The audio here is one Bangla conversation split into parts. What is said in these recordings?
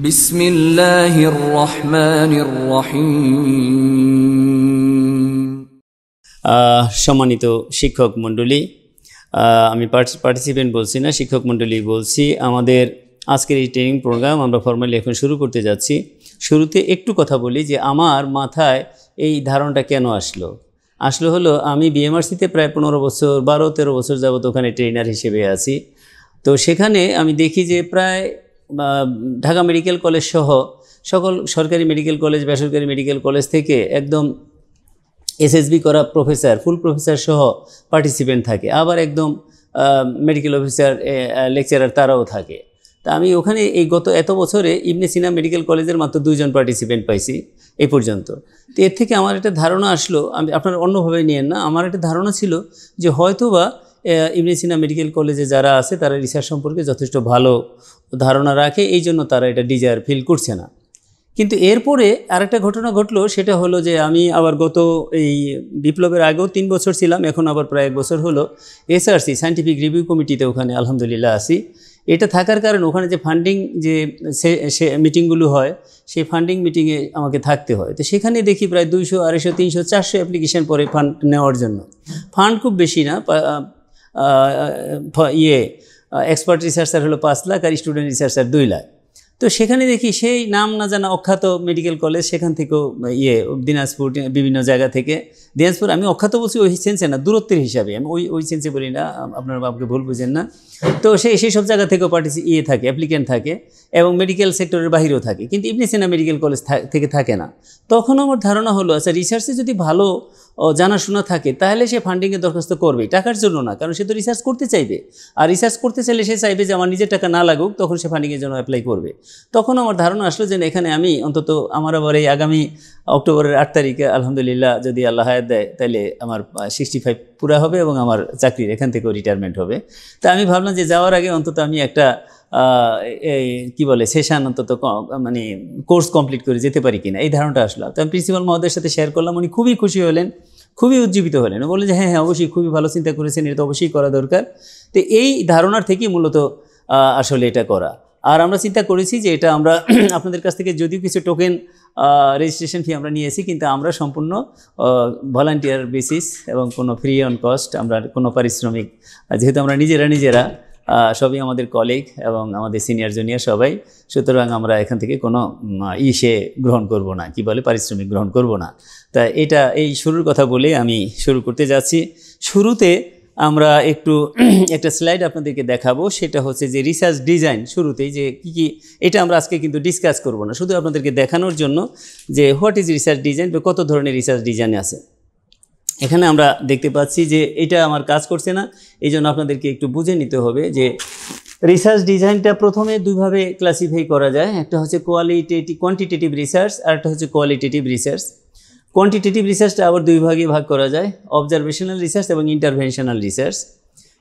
বিসমিল্লাহির রহমানির রহিম। সম্মানিত শিক্ষক মণ্ডলী, আমি পার্টিসিপেন্ট বলছি না, শিক্ষক মণ্ডলী বলছি। আমাদের আজকের এই ট্রেনিং প্রোগ্রাম আমরা ফর্মালি এখন শুরু করতে যাচ্ছি। শুরুতে একটু কথা বলি যে আমার মাথায় এই ধারণাটা কেন আসলো হলো আমি বিএমআরসিতে প্রায় 12-13 বছর যাবত ওখানে ট্রেনার হিসেবে আছি। তো সেখানে আমি দেখি যে প্রায় ঢাকা মেডিকেল কলেজ সহ সকল সরকারি মেডিকেল কলেজ, বেসরকারি মেডিকেল কলেজ থেকে একদম এসএসবি করা প্রফেসর, ফুল প্রফেসর সহ পার্টিসিপেন্ট থাকে, আবার একদম মেডিকেল অফিসার, লেকচারার তারাও থাকে। তা আমি ওখানে এই গত এত বছরে ইবনে সিনা মেডিকেল কলেজের মাত্র 2 জন পার্টিসিপেন্ট পাইছি এই পর্যন্ত। তো এর থেকে আমার একটা ধারণা আসলো, আমি আপনারা অন্যভাবে নিয়েন না, আমার একটা ধারণা ছিল যে হয়তোবা ইবনে সিনা মেডিকেল কলেজে যারা আছে তারা রিসার্চ সম্পর্কে যথেষ্ট ভালো ধারণা রাখে, এই জন্য তারা এটা ডিজায়ার ফিল করছে না। কিন্তু এরপরে আরেকটা ঘটনা ঘটলো, সেটা হলো যে আমি আবার গত এই বিপ্লবের আগেও 3 বছর ছিলাম, এখন আবার প্রায় 1 বছর হলো এসআরসি সায়েন্টিফিক রিভিউ কমিটিতে ওখানে আলহামদুলিল্লাহ আছি। এটা থাকার কারণে ওখানে যে ফান্ডিং যে মিটিংগুলো হয়, সেই ফান্ডিং মিটিংয়ে আমাকে থাকতে হয়। তো সেখানে দেখি প্রায় 200, 250, 300, 400 অ্যাপ্লিকেশন পরে ফান্ড নেওয়ার জন্য। ফান্ড খুব বেশি না, এক্সপার্ট রিসার্চার হলো 5 লাখ আর স্টুডেন্ট রিসার্চার 2 লাখ। তো সেখানে দেখি সেই নাম না জানা অখ্যাত মেডিকেল কলেজ, সেখান থেকেও দিনাজপুর, বিভিন্ন জায়গা থেকে, দিনাজপুর আমি অখ্যাত বলছি ওই সেন্সে না, দূরত্বের হিসাবে আমি ওই সেন্সে বলি না, আপনারা বাবুকে ভুল বুঝেন না। তো সেই সব জায়গা থেকেও থাকে, অ্যাপ্লিকেন্ট থাকে, এবং মেডিকেল সেক্টরের বাহিরেও থাকে, কিন্তু ইবনে সিনা মেডিকেল কলেজ থেকে থাকে না। তখন আমার ধারণা হলো, আচ্ছা রিসার্চে যদি ভালো জানাশোনা থাকে তাহলে সে ফান্ডিংয়ের দরখাস্ত করবে, টাকার জন্য না, কারণ সে তো রিসার্চ করতে চাইবে। আর রিসার্চ করতে চাইলে সে চাইবে যে আমার নিজের টাকা না লাগুক, তখন সে ফান্ডিংয়ের জন্য অ্যাপ্লাই করবে। তখন আমার ধারণা আসলো যে এখানে আমি অন্তত আমার আবার এই আগামী অক্টোবরের 8 তারিখে আলহামদুলিল্লাহ যদি আল্লাহ হায়াত দেয়, তাহলে আমার 65 পুরা হবে এবং আমার চাকরির এখান থেকেও রিটায়ারমেন্ট হবে। তা আমি ভাবলাম যে যাওয়ার আগে অন্তত আমি একটা সেশন অন্তত মানে কোর্স কমপ্লিট করে যেতে পারি কিনা, এই ধারণাটা আসলো। তো আমি প্রিন্সিপাল মহোদয়ের সাথে শেয়ার করলাম, উনি খুবই খুশি হলেন, খুবই উজ্জীবিত হলেন, বললেন যে হ্যাঁ অবশ্যই খুবই ভালো চিন্তা করেছেন, এটা তো অবশ্যই করা দরকার। তো এই ধারণার থেকেই মূলত আসলে এটা করা। আর আমরা চিন্তা করেছি যে এটা আমরা আপনাদের কাছ থেকে যদিও কিছু টোকেন রেজিস্ট্রেশন ফি আমরা নিয়েছি, কিন্তু আমরা সম্পূর্ণ ভলান্টিয়ার বেসিস এবং কোনো ফ্রি অন কস্ট, আমরা কোনো পারিশ্রমিক, যেহেতু আমরা নিজেরা সবই আমাদের কলিগ এবং আমাদের সিনিয়র জুনিয়র সবাই, সুতরাং আমরা এখান থেকে কোনো গ্রহণ করব না, পারিশ্রমিক গ্রহণ করব না। তা এই শুরুর কথা বলে আমি শুরু করতে যাচ্ছি। শুরুতে আমরা একটা স্লাইড আপনাদেরকে দেখাবো, সেটা হচ্ছে যে রিসার্চ ডিজাইন। শুরুতেই যে কী এটা আমরা আজকে কিন্তু ডিসকাস করব না, শুধু আপনাদেরকে দেখানোর জন্য যে হোয়াট ইজ রিসার্চ ডিজাইন বা কত ধরনের রিসার্চ ডিজাইন আছে। এখানে আমরা দেখতে পাচ্ছি যে এটা আমার কাজ করছে না, এই জন্য আপনাদেরকে একটু বুঝে নিতে হবে যে রিসার্চ ডিজাইনটা প্রথমে দুইভাবে ক্লাসিফাই করা যায়। একটা হচ্ছে কোয়ান্টিটেটিভ রিসার্চ, আর একটা হচ্ছে কোয়ালিটেটিভ রিসার্চ। কোয়ান্টিটেটিভ রিসার্চটা আবার 2 ভাগে ভাগ করা যায়, অবজারভেশনাল রিসার্চ এবং ইন্টারভেনশনাল রিসার্চ।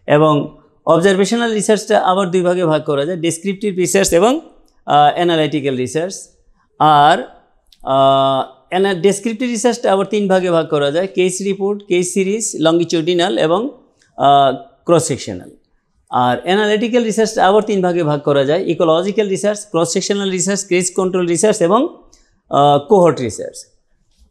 এবং অবজারভেশনাল রিসার্চটা আবার 2 ভাগে ভাগ করা যায়, ডেসক্রিপটিভ রিসার্চ এবং অ্যানালাইটিক্যাল রিসার্চ। আর ডেসক্রিপটিভ রিসার্চটা আবার 3 ভাগে ভাগ করা যায়, case report, case series, longitudinal এবং ক্রস সেকশনাল। আর অ্যানালিটিক্যাল রিসার্চটা আবার 3 ভাগে ভাগ করা যায়, ecological research, cross sectional research, case control research এবং কোহর্ট রিসার্চ।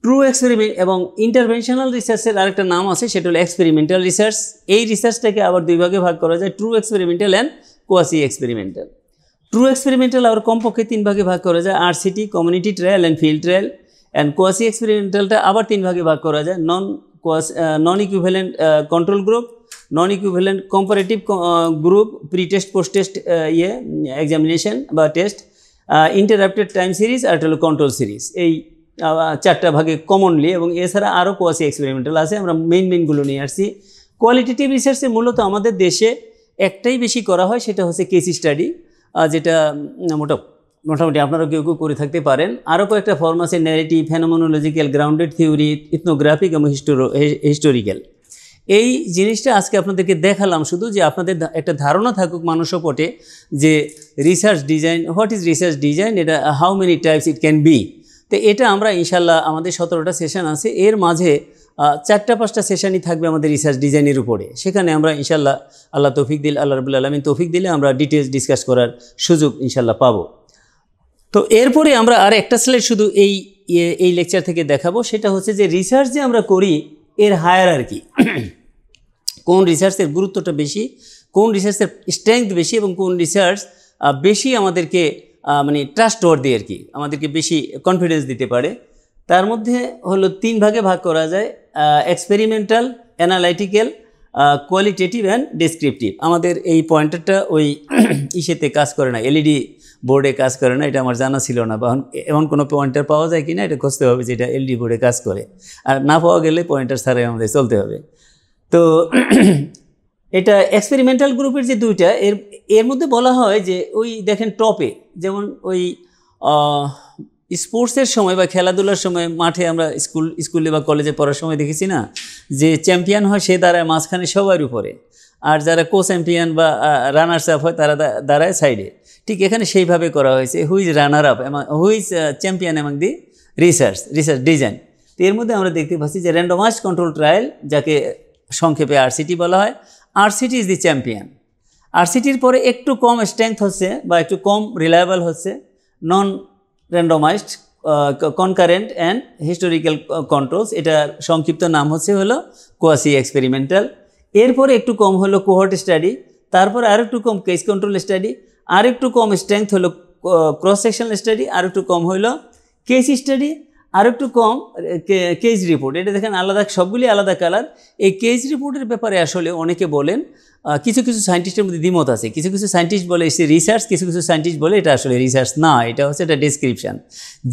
ট্রু এক্সপেরিমেন্ট এবং ইন্টারভেনশনাল রিসার্চের আরেকটা নাম আছে, সেটা হলো এক্সপেরিমেন্টাল রিসার্চ। এই রিসার্চটাকে আবার 2 ভাগে ভাগ করা যায়, true experimental and quasi experimental. True experimental আবার কমপক্ষে 3 ভাগে ভাগ করা যায়, RCT, community trial and field trial. And quasi এক্সপেরিমেন্টালটা আবার 3 ভাগে ভাগ করা যায়, non equivalent control group, non equivalent comparative group, pre test, post test examination বা টেস্ট, ইন্টারাপ্টেড টাইম সিরিজ, আর হলো কন্ট্রোল সিরিজ। এই 4টা ভাগে কমনলি, এবং এছাড়া আরও কোয়াসি এক্সপেরিমেন্টাল আছে, আমরা মেইনগুলো নিয়ে আসছি। কোয়ালিটেটিভ রিসার্চে মূলত আমাদের দেশে একটাই বেশি করা হয়, সেটা হচ্ছে কেস স্টাডি, যেটা মোটামুটি আপনারা কেউ করে থাকতে পারেন। আরও কয়েকটা ফর্ম আছে, ন্যারেটিভ, ফেনোমেনোলজিক্যাল, গ্রাউন্ডেড থিওরি, ইথনোগ্রাফিক এবং হিস্টোরিক্যাল। এই জিনিসটা আজকে আপনাদেরকে দেখালাম শুধু, যে আপনাদের একটা ধারণা থাকুক মানসপটে যে research design, what is research design, এটা how many types it can be. তো এটা আমরা ইনশাল্লাহ আমাদের 17টা সেশন আছে, এর মাঝে 4-5টা সেশনই থাকবে আমাদের রিসার্চ ডিজাইনের উপরে। সেখানে আমরা ইনশাল্লাহ আল্লাহ রাব্বুল আলামিন তৌফিক দিলে আমরা ডিটেলস ডিসকাস করার সুযোগ ইনশাল্লাহ পাবো। তো এরপরে আমরা আর একটা স্লাইড শুধু এই লেকচার থেকে দেখাবো, সেটা হচ্ছে যে রিসার্চ যে আমরা করি এর হায়ারার্কি, কোন রিসার্চের গুরুত্বটা বেশি, কোন রিসার্চের স্ট্রেংথ বেশি এবং কোন রিসার্চ বেশি আমাদেরকে মানে ট্রাস্টওয়ার্দি আর কি, আমাদেরকে বেশি কনফিডেন্স দিতে পারে। তার মধ্যে হলো 3 ভাগে ভাগ করা যায়, experimental, analytical, qualitative and descriptive. আমাদের এই পয়েন্টারটা ওই ইসেতে কাজ করে না, এলইডি বোর্ডে কাজ করে না, এটা আমার জানা ছিল না, বা এমন কোনো পয়েন্টার পাওয়া যায় কি না এটা খুঁজতে হবে যে এটা এলইডি বোর্ডে কাজ করে, আর না পাওয়া গেলে পয়েন্টার ছাড়াই আমাদের চলতে হবে। তো এটা এক্সপেরিমেন্টাল গ্রুপের যে 2টা, এর মধ্যে বলা হয় যে ওই দেখেন টপে, যেমন ওই স্পোর্টসের সময় বা খেলাধুলার সময় মাঠে আমরা স্কুলে বা কলেজে পড়ার সময় দেখেছি না, যে চ্যাম্পিয়ন হয় সে দাঁড়ায় মাঝখানে সবার উপরে, আর যারা কো চ্যাম্পিয়ন বা রানার্স আপ হয় তারা দাঁড়ায় সাইডে। ঠিক এখানে সেইভাবে করা হয়েছে, who is runner up, who is champion among the research design. তো এর মধ্যে আমরা দেখতে পাচ্ছি যে র্যান্ডমাইজড কন্ট্রোল ট্রায়াল, যাকে সংক্ষেপে আরসিটি বলা হয়, আরসিটি ইজ দি চ্যাম্পিয়ন। আরসিটির পরে একটু কম স্ট্রেংথ হচ্ছে বা একটু কম রিলায়েবল হচ্ছে non randomised concurrent and historical controls, এটার সংক্ষিপ্ত নাম হলো কোয়াসি এক্সপেরিমেন্টাল। এরপরে একটু কম হলো কোহর্ট স্টাডি, তারপরে আর একটু কম কেস কন্ট্রোল স্টাডি, আর একটু কম স্ট্রেংথ হলো ক্রস সেকশনাল স্টাডি, আর একটু কম হলো কেস স্টাডি, আর একটু কম কেস রিপোর্ট। এটা দেখেন আলাদা, সবগুলি আলাদা কালার। এই কেস রিপোর্টের ব্যাপারে আসলে অনেকে বলেন, কিছু কিছু সায়েন্টিস্টের মধ্যে দ্বিমত আছে, কিছু কিছু সায়েন্টিস্ট বলে এসে রিসার্চ, কিছু কিছু সায়েন্টিস্ট বলে এটা আসলে রিসার্চ না, এটা হচ্ছে একটা ডেসক্রিপশান।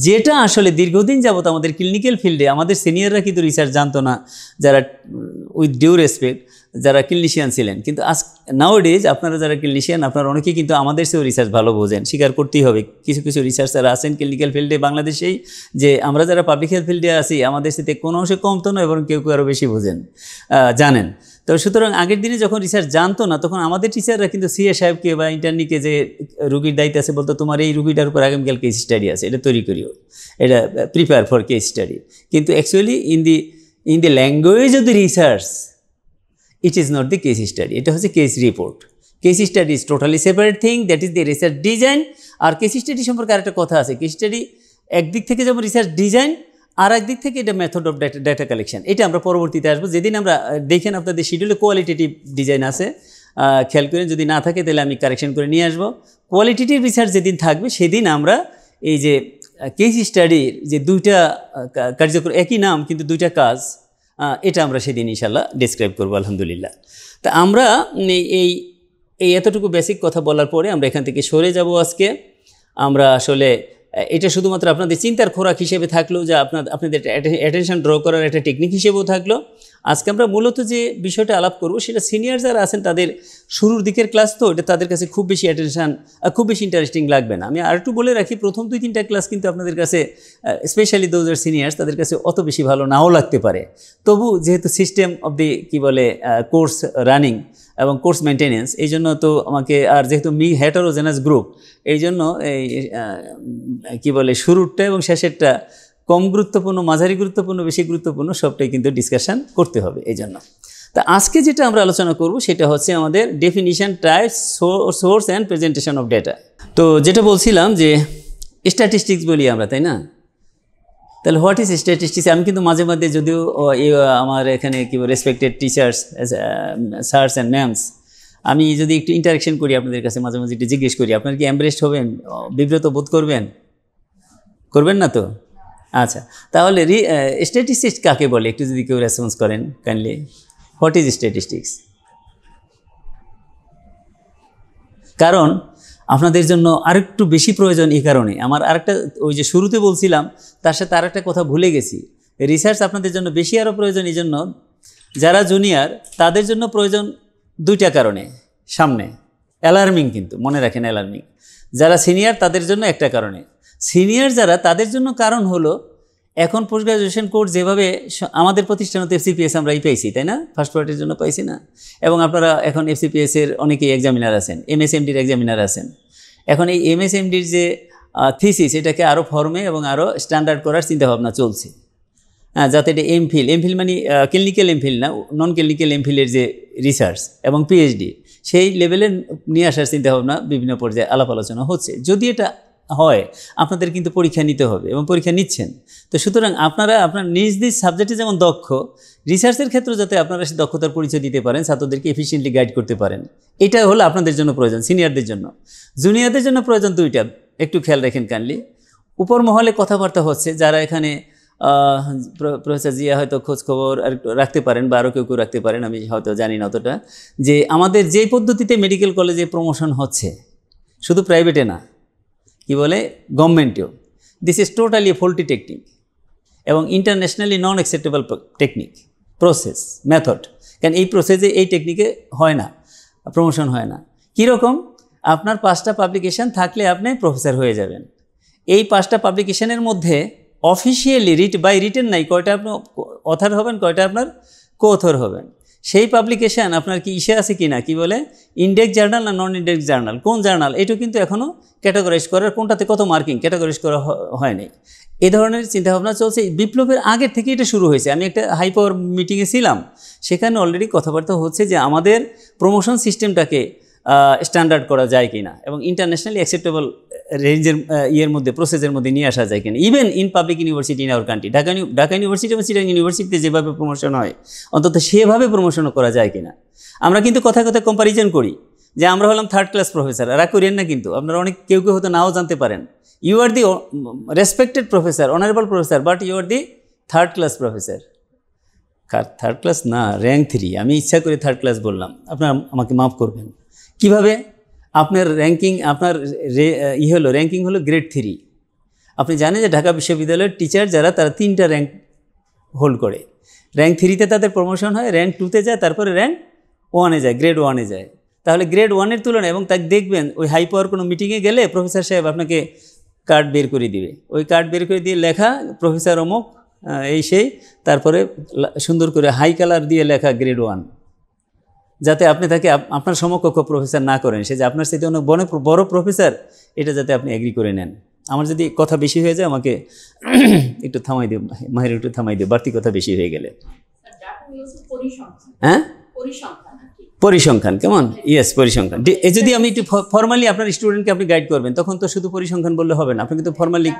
যেটা আসলে দীর্ঘদিন যাবত আমাদের ক্লিনিক্যাল ফিল্ডে আমাদের সিনিয়ররা কিন্তু রিসার্চ জানতো না, যারা উইথ ডিউ রেসপেক্ট যারা ক্লিনিশিয়ান ছিলেন, কিন্তু নাওডেজ আপনারা যারা ক্লিনিশিয়ান আপনারা অনেকেই কিন্তু আমাদের চেয়েও রিসার্চ ভালো বোঝেন, স্বীকার করতেই হবে। কিছু কিছু রিসার্চার আছেন ক্লিনিক্যাল ফিল্ডে বাংলাদেশেই, যে আমরা যারা পাবলিক হেলথ ফিল্ডে আছি আমাদের সাথে কোনো অংশে কম তো না, এবং কেউ কেউ আরও বেশি বোঝেন, জানেন। তো সুতরাং আগের দিনে যখন রিসার্চ জানতো না, তখন আমাদের টিচাররা কিন্তু সিএ সাহেবকে বা ইন্টার্নিকে যে রুগীর দায়িত্ব আছে বলতো, তোমার এই রুগীটার উপর আগামীকাল কেস স্টাডি আছে, এটা তৈরি করিও, এটা প্রিপেয়ার ফর কেস স্টাডি। কিন্তু actually in the language of the research it is not the case study, এটা হচ্ছে case report. Case study is totally separate thing, that is the research design. আর কেস স্টাডি সম্পর্কে আরেকটা কথা আছে, কেস স্টাডি একদিক থেকে যেমন রিসার্চ ডিজাইন, আর একদিক থেকে এটা মেথড অফ ডাটা কালেকশন। এটা আমরা পরবর্তীতে আসবো, যেদিন আমরা দেখেন আপনাদের শিডিউলে কোয়ালিটেটিভ ডিজাইন আছে, খেয়াল করেন, যদি না থাকে তাহলে আমি কারেকশন করে নিয়ে আসবো। কোয়ালিটেটিভ রিসার্চ যেদিন থাকবে সেদিন আমরা এই যে কেস স্টাডির যে 2টা কার্যকর, একই নাম কিন্তু 2টা কাজ, এটা আমরা সেদিন ইনশাল্লাহ ডিসক্রাইব করবো আলহামদুলিল্লাহ। তা আমরা এই এতটুকু বেসিক কথা বলার পরে আমরা এখান থেকে সরে যাব। আজকে আমরা আসলে এটা শুধুমাত্র আপনাদের চিন্তার খোরাক হিসেবে থাকলো, যা আপনাদের অ্যাটেনশন ড্র করার একটা টেকনিক হিসেবেও থাকলো। আজকে আমরা মূলত যে বিষয়টা আলাপ করব সেটা সিনিয়র যারা আছেন তাদের শুরুর দিকের ক্লাস, তো এটা তাদের কাছে খুব বেশি খুব বেশি ইন্টারেস্টিং লাগবে না। আমি আর একটু বলে রাখি, প্রথম 2-3টা ক্লাস কিন্তু আপনাদের কাছে স্পেশালি দোজ আর সিনিয়র্স, তাদের কাছে অত বেশি ভালো নাও লাগতে পারে। তবু যেহেতু system of the course running এবং কোর্স মেনটেনেন্স, এই জন্য তো আমাকে, আর যেহেতু হেটারোজেনাস গ্রুপ, এই জন্য শুরুরটা এবং শেষেরটা কম গুরুত্বপূর্ণ, মাঝারি গুরুত্বপূর্ণ, বেশি গুরুত্বপূর্ণ, সবটাই কিন্তু ডিসকাশন করতে হবে। এই জন্য তা আজকে যেটা আমরা আলোচনা করব সেটা হচ্ছে আমাদের definition, types, source and presentation of data. তো যেটা বলছিলাম যে স্ট্যাটিস্টিক্স বলি আমরা, তাই না? তাহলে হোয়াট ইজ স্ট্যাটিস্টিক্স? আমি কিন্তু মাঝে মাঝে, যদিও আমার এখানে রেসপেক্টেড টিচার্স, স্যারস অ্যান্ড ম্যামস, আমি যদি একটু ইন্টারাকশন করি আপনাদের কাছে, মাঝে মাঝে একটু জিজ্ঞেস করি, আপনারা কি এমব্রেসড হবেন, বিব্রত বোধ করবেন না তো? আচ্ছা, তাহলে স্ট্যাটিস্টিক্স কাকে বলে একটু যদি কেউ রেসপন্স করেন কাইন্ডলি। What is statistics? কারণ আপনাদের জন্য আরেকটু বেশি প্রয়োজন এই কারণে, আমার আরেকটা, ওই যে শুরুতে বলছিলাম তার সাথে আরেকটা কথা ভুলে গেছি, রিসার্চ আপনাদের জন্য বেশি আরও প্রয়োজন। এই জন্য যারা জুনিয়র তাদের জন্য প্রয়োজন 2টা কারণে, সামনে অ্যালার্মিং, কিন্তু মনে রাখেন অ্যালার্মিং। যারা সিনিয়র তাদের জন্য একটা কারণে, সিনিয়র যারা তাদের জন্য কারণ হলো এখন পোস্ট গ্রাজুয়েশন কোর্স যেভাবে আমাদের প্রতিষ্ঠানে এফসিপিএস আমরা পেয়েছি, তাই না? ফার্স্ট পার্টির জন্য পাইছি না? এবং আপনারা এখন এফসিপিএসের অনেকেই এক্সামিনার আছেন, এমএসএমডির এক্সামিনার আছেন। এখন এই এমএসএমডির যে থিসিস, এটাকে আরও ফর্মে এবং আরও স্ট্যান্ডার্ড করার চিন্তাভাবনা চলছে, হ্যাঁ, যাতে এটা এমফিল মানে ক্লিনিক্যাল এমফিল না, নন ক্লিনিক্যাল এমফিলের যে রিসার্চ এবং পিএইচডি, সেই লেভেলে নিয়ে আসার চিন্তাভাবনা বিভিন্ন পর্যায়ে আলাপ আলোচনা হচ্ছে। যদি এটা হয় আপনাদের কিন্তু পরীক্ষা নিতে হবে এবং পরীক্ষা নিচ্ছেন। তো সুতরাং আপনারা আপনার নিজ নিজ সাবজেক্টে যেমন দক্ষ, রিসার্চের ক্ষেত্রে যাতে আপনারা সেই দক্ষতার পরিচয় দিতে পারেন, ছাত্রদেরকে এফিশিয়েন্টলি গাইড করতে পারেন, এটা হলো আপনাদের জন্য প্রয়োজন। সিনিয়রদের জন্য, জুনিয়রদের জন্য প্রয়োজন দুইটা, একটু খেয়াল রাখেন কাইন্ডলি। উপর মহলে কথাবার্তা হচ্ছে, যারা এখানে প্রফেসর জিয়া হয়তো খোঁজখবর আর রাখতে পারেন বা আরও কেউ কেউ রাখতে পারেন, আমি হয়তো জানি না অতটা, যে আমাদের যেই পদ্ধতিতে মেডিকেল কলেজে প্রমোশন হচ্ছে, শুধু প্রাইভেটে না, কি বলে গভর্নমেন্টেও, this is totally a faulty technique এবং internationally non acceptable technique, process, method. কারণ এই প্রসেসে, এই টেকনিকে হয় না, প্রমোশন হয় না। কীরকম? আপনার 5টা পাবলিকেশান থাকলে আপনি প্রফেসর হয়ে যাবেন। এই 5টা পাবলিকেশানের মধ্যে অফিসিয়ালি বাই রিটেন নাই, কয়টা আপনি অথার হবেন, কয়টা আপনার কো অথর হবেন। সেই পাবলিকেশান আপনার কি ইসে আছে কি না, কি বলে ইন্ডেক্স জার্নাল না নন ইন্ডেক্স জার্নাল, কোন জার্নাল, এটা কিন্তু এখনও ক্যাটাগরাইজ করার, কোনটাতে কত মার্কিং ক্যাটাগরাইজ করা হয়নি। এ ধরনের চিন্তাভাবনা চলছে। বিপ্লবের আগের থেকে এটা শুরু হয়েছে। আমি একটা হাই পাওয়ার মিটিংয়ে ছিলাম, সেখানে অলরেডি কথাবার্তা হচ্ছে যে আমাদের প্রমোশন সিস্টেমটাকে স্ট্যান্ডার্ড করা যায় কি না এবং ইন্টারন্যাশনালি অ্যাকসেপ্টেবল রেঞ্জের ইয়ের মধ্যে, প্রসেসের মধ্যে নিয়ে আসা যায় কিনা, even in public university in our country. Dhaka university এবং চিটাগাং ইউনিভার্সিটিতে যেভাবে প্রমোশন হয়, অন্তত সেভাবে প্রমোশনও করা যায় কিনা। আমরা কিন্তু কথায় কথায় কম্প্যারিজন করি যে আমরা হলাম 3rd ক্লাস প্রফেসর, রাগ করিয়েন না কিন্তু, আপনারা অনেক কেউ কেউ হয়তো নাও জানতে পারেন। You are the respected professor, honourable professor, but you are the 3rd class professor. 3rd class না, র্যাঙ্ক 3। আমি ইচ্ছা করে 3rd ক্লাস বললাম, আপনারা আমাকে মাফ করবেন। কিভাবে? আপনার র্যাঙ্কিং, আপনার হলো র্যাঙ্কিং হলো গ্রেড 3। আপনি জানেন যে ঢাকা বিশ্ববিদ্যালয়ের টিচার যারা, তারা 3টা র্যাঙ্ক হোল্ড করে। র্যাঙ্ক 3তে তাদের প্রমোশন হয়, র্যাঙ্ক 2তে যায়, তারপরে র্যাঙ্ক 1-এ যায়, গ্রেড 1-এ যায়। তাহলে গ্রেড 1-এর তুলনায়, এবং তাকে দেখবেন ওই হাই পাওয়ার কোনো মিটিংয়ে গেলে প্রফেসর সাহেব আপনাকে কার্ড বের করে দিবে, ওই কার্ড বের করে দিয়ে লেখা প্রফেসর অমুক এই সেই, তারপরে সুন্দর করে হাই কালার দিয়ে লেখা গ্রেড 1, যাতে আপনি তাকে আপনার সমকক্ষ প্রফেসর না করেন, সে যে আপনার সাথে অনেক বড় প্রফেসর, এটা যাতে আপনি এগ্রি করে নেন। আমার যদি কথা বেশি হয়ে যায় আমাকে একটু থামাই দিও, মাহির একটু থামাই দিও, বাড়তি কথা বেশি হয়ে গেলে। হ্যাঁ, পরিসংখ্যান, কেমন? ইয়েস, পরিসংখ্যান। যদি আমি একটু ফর্মালি আপনার স্টুডেন্টকে আপনি গাইড করবেন, তখন তো শুধু পরিসংখ্যান বললে হবে না, আপনি কিন্তু formally.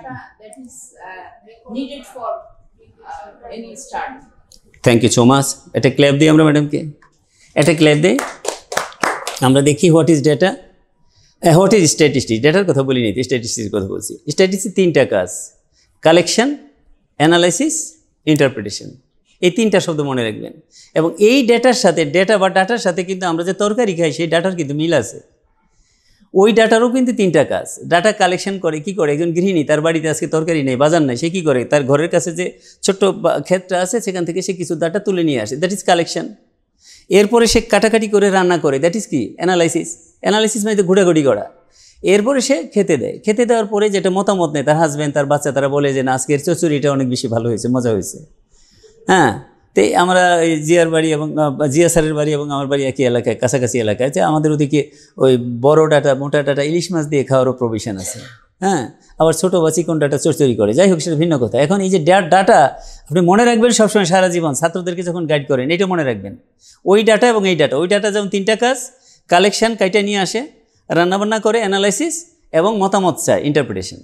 Thank you so much. একটা ক্ল্যাপ দিই আমরা ম্যাডামকে, একটা ক্ল্যাপ দিই। আমরা দেখি what is data, what is statistics. ডেটার কথা বলিনি, স্ট্যাটিস্টিক্সের কথা বলছি। স্ট্যাটিস্টিক্স 3টা কাজ: কালেকশন, অ্যানালাইসিস, ইন্টারপ্রিটেশন। এই 3টা শব্দ মনে রাখবেন। এবং এই ডেটার সাথে, ডেটা বা ডাটার সাথে কিন্তু আমরা যে তরকারি খাই, সেই ডাটার কিন্তু মিল আছে। ওই ডাটারও কিন্তু 3টা কাজ। ডাটা কালেকশন করে কি করে? একজন গৃহিণী, তার বাড়িতে আজকে তরকারি নেই, বাজার নেই, সে কী করে? তার ঘরের কাছে যে ছোট্ট ক্ষেতটা আছে, সেখান থেকে সে কিছু ডাটা তুলে নিয়ে আসে, দ্যাট ইজ কালেকশন। এরপরে সে কাটাকাটি করে রান্না করে, দ্যাট ইজ কি? অ্যানালাইসিস। অ্যানালাইসিস মানে তো ঘুটাঘুটি করা। এরপরে সে খেতে দেয়, খেতে দেওয়ার পরে যেটা মতামত নেয় তার হাজব্যান্ড, তার বাচ্চা, তারা বলে যে না, আজকের চচুরিটা অনেক বেশি ভালো হয়েছে, মজা হয়েছে। হ্যাঁ, তো আমরা জিয়ার বাড়ি এবং জিয়া স্যারের বাড়ি এবং আমার বাড়ি একই এলাকায়, কাছাকাছি এলাকায়, যে আমাদের ওদিকে ওই বড় ডাটা, মোটা ডাটা, ইলিশ মাছ দিয়ে খাওয়ারও প্রভিশন আছে। হ্যাঁ, আবার ছোটো বা চিকন ডাটা চচ্চড়ি করে, যাই হোক সেটা ভিন্ন কথা। এখন এই যে ডাটা আপনি মনে রাখবেন সবসময়, সারা জীবন ছাত্রদেরকে যখন গাইড করেন, এটা মনে রাখবেন। ওই ডাটা এবং এই ডাটা, ওই ডাটা যেমন 3টা কাজ: কালেকশন, কাইটা নিয়ে আসে, রান্নাবান্না করে, অ্যানালাইসিস এবং মতামত চায়, ইন্টারপ্রিটেশন।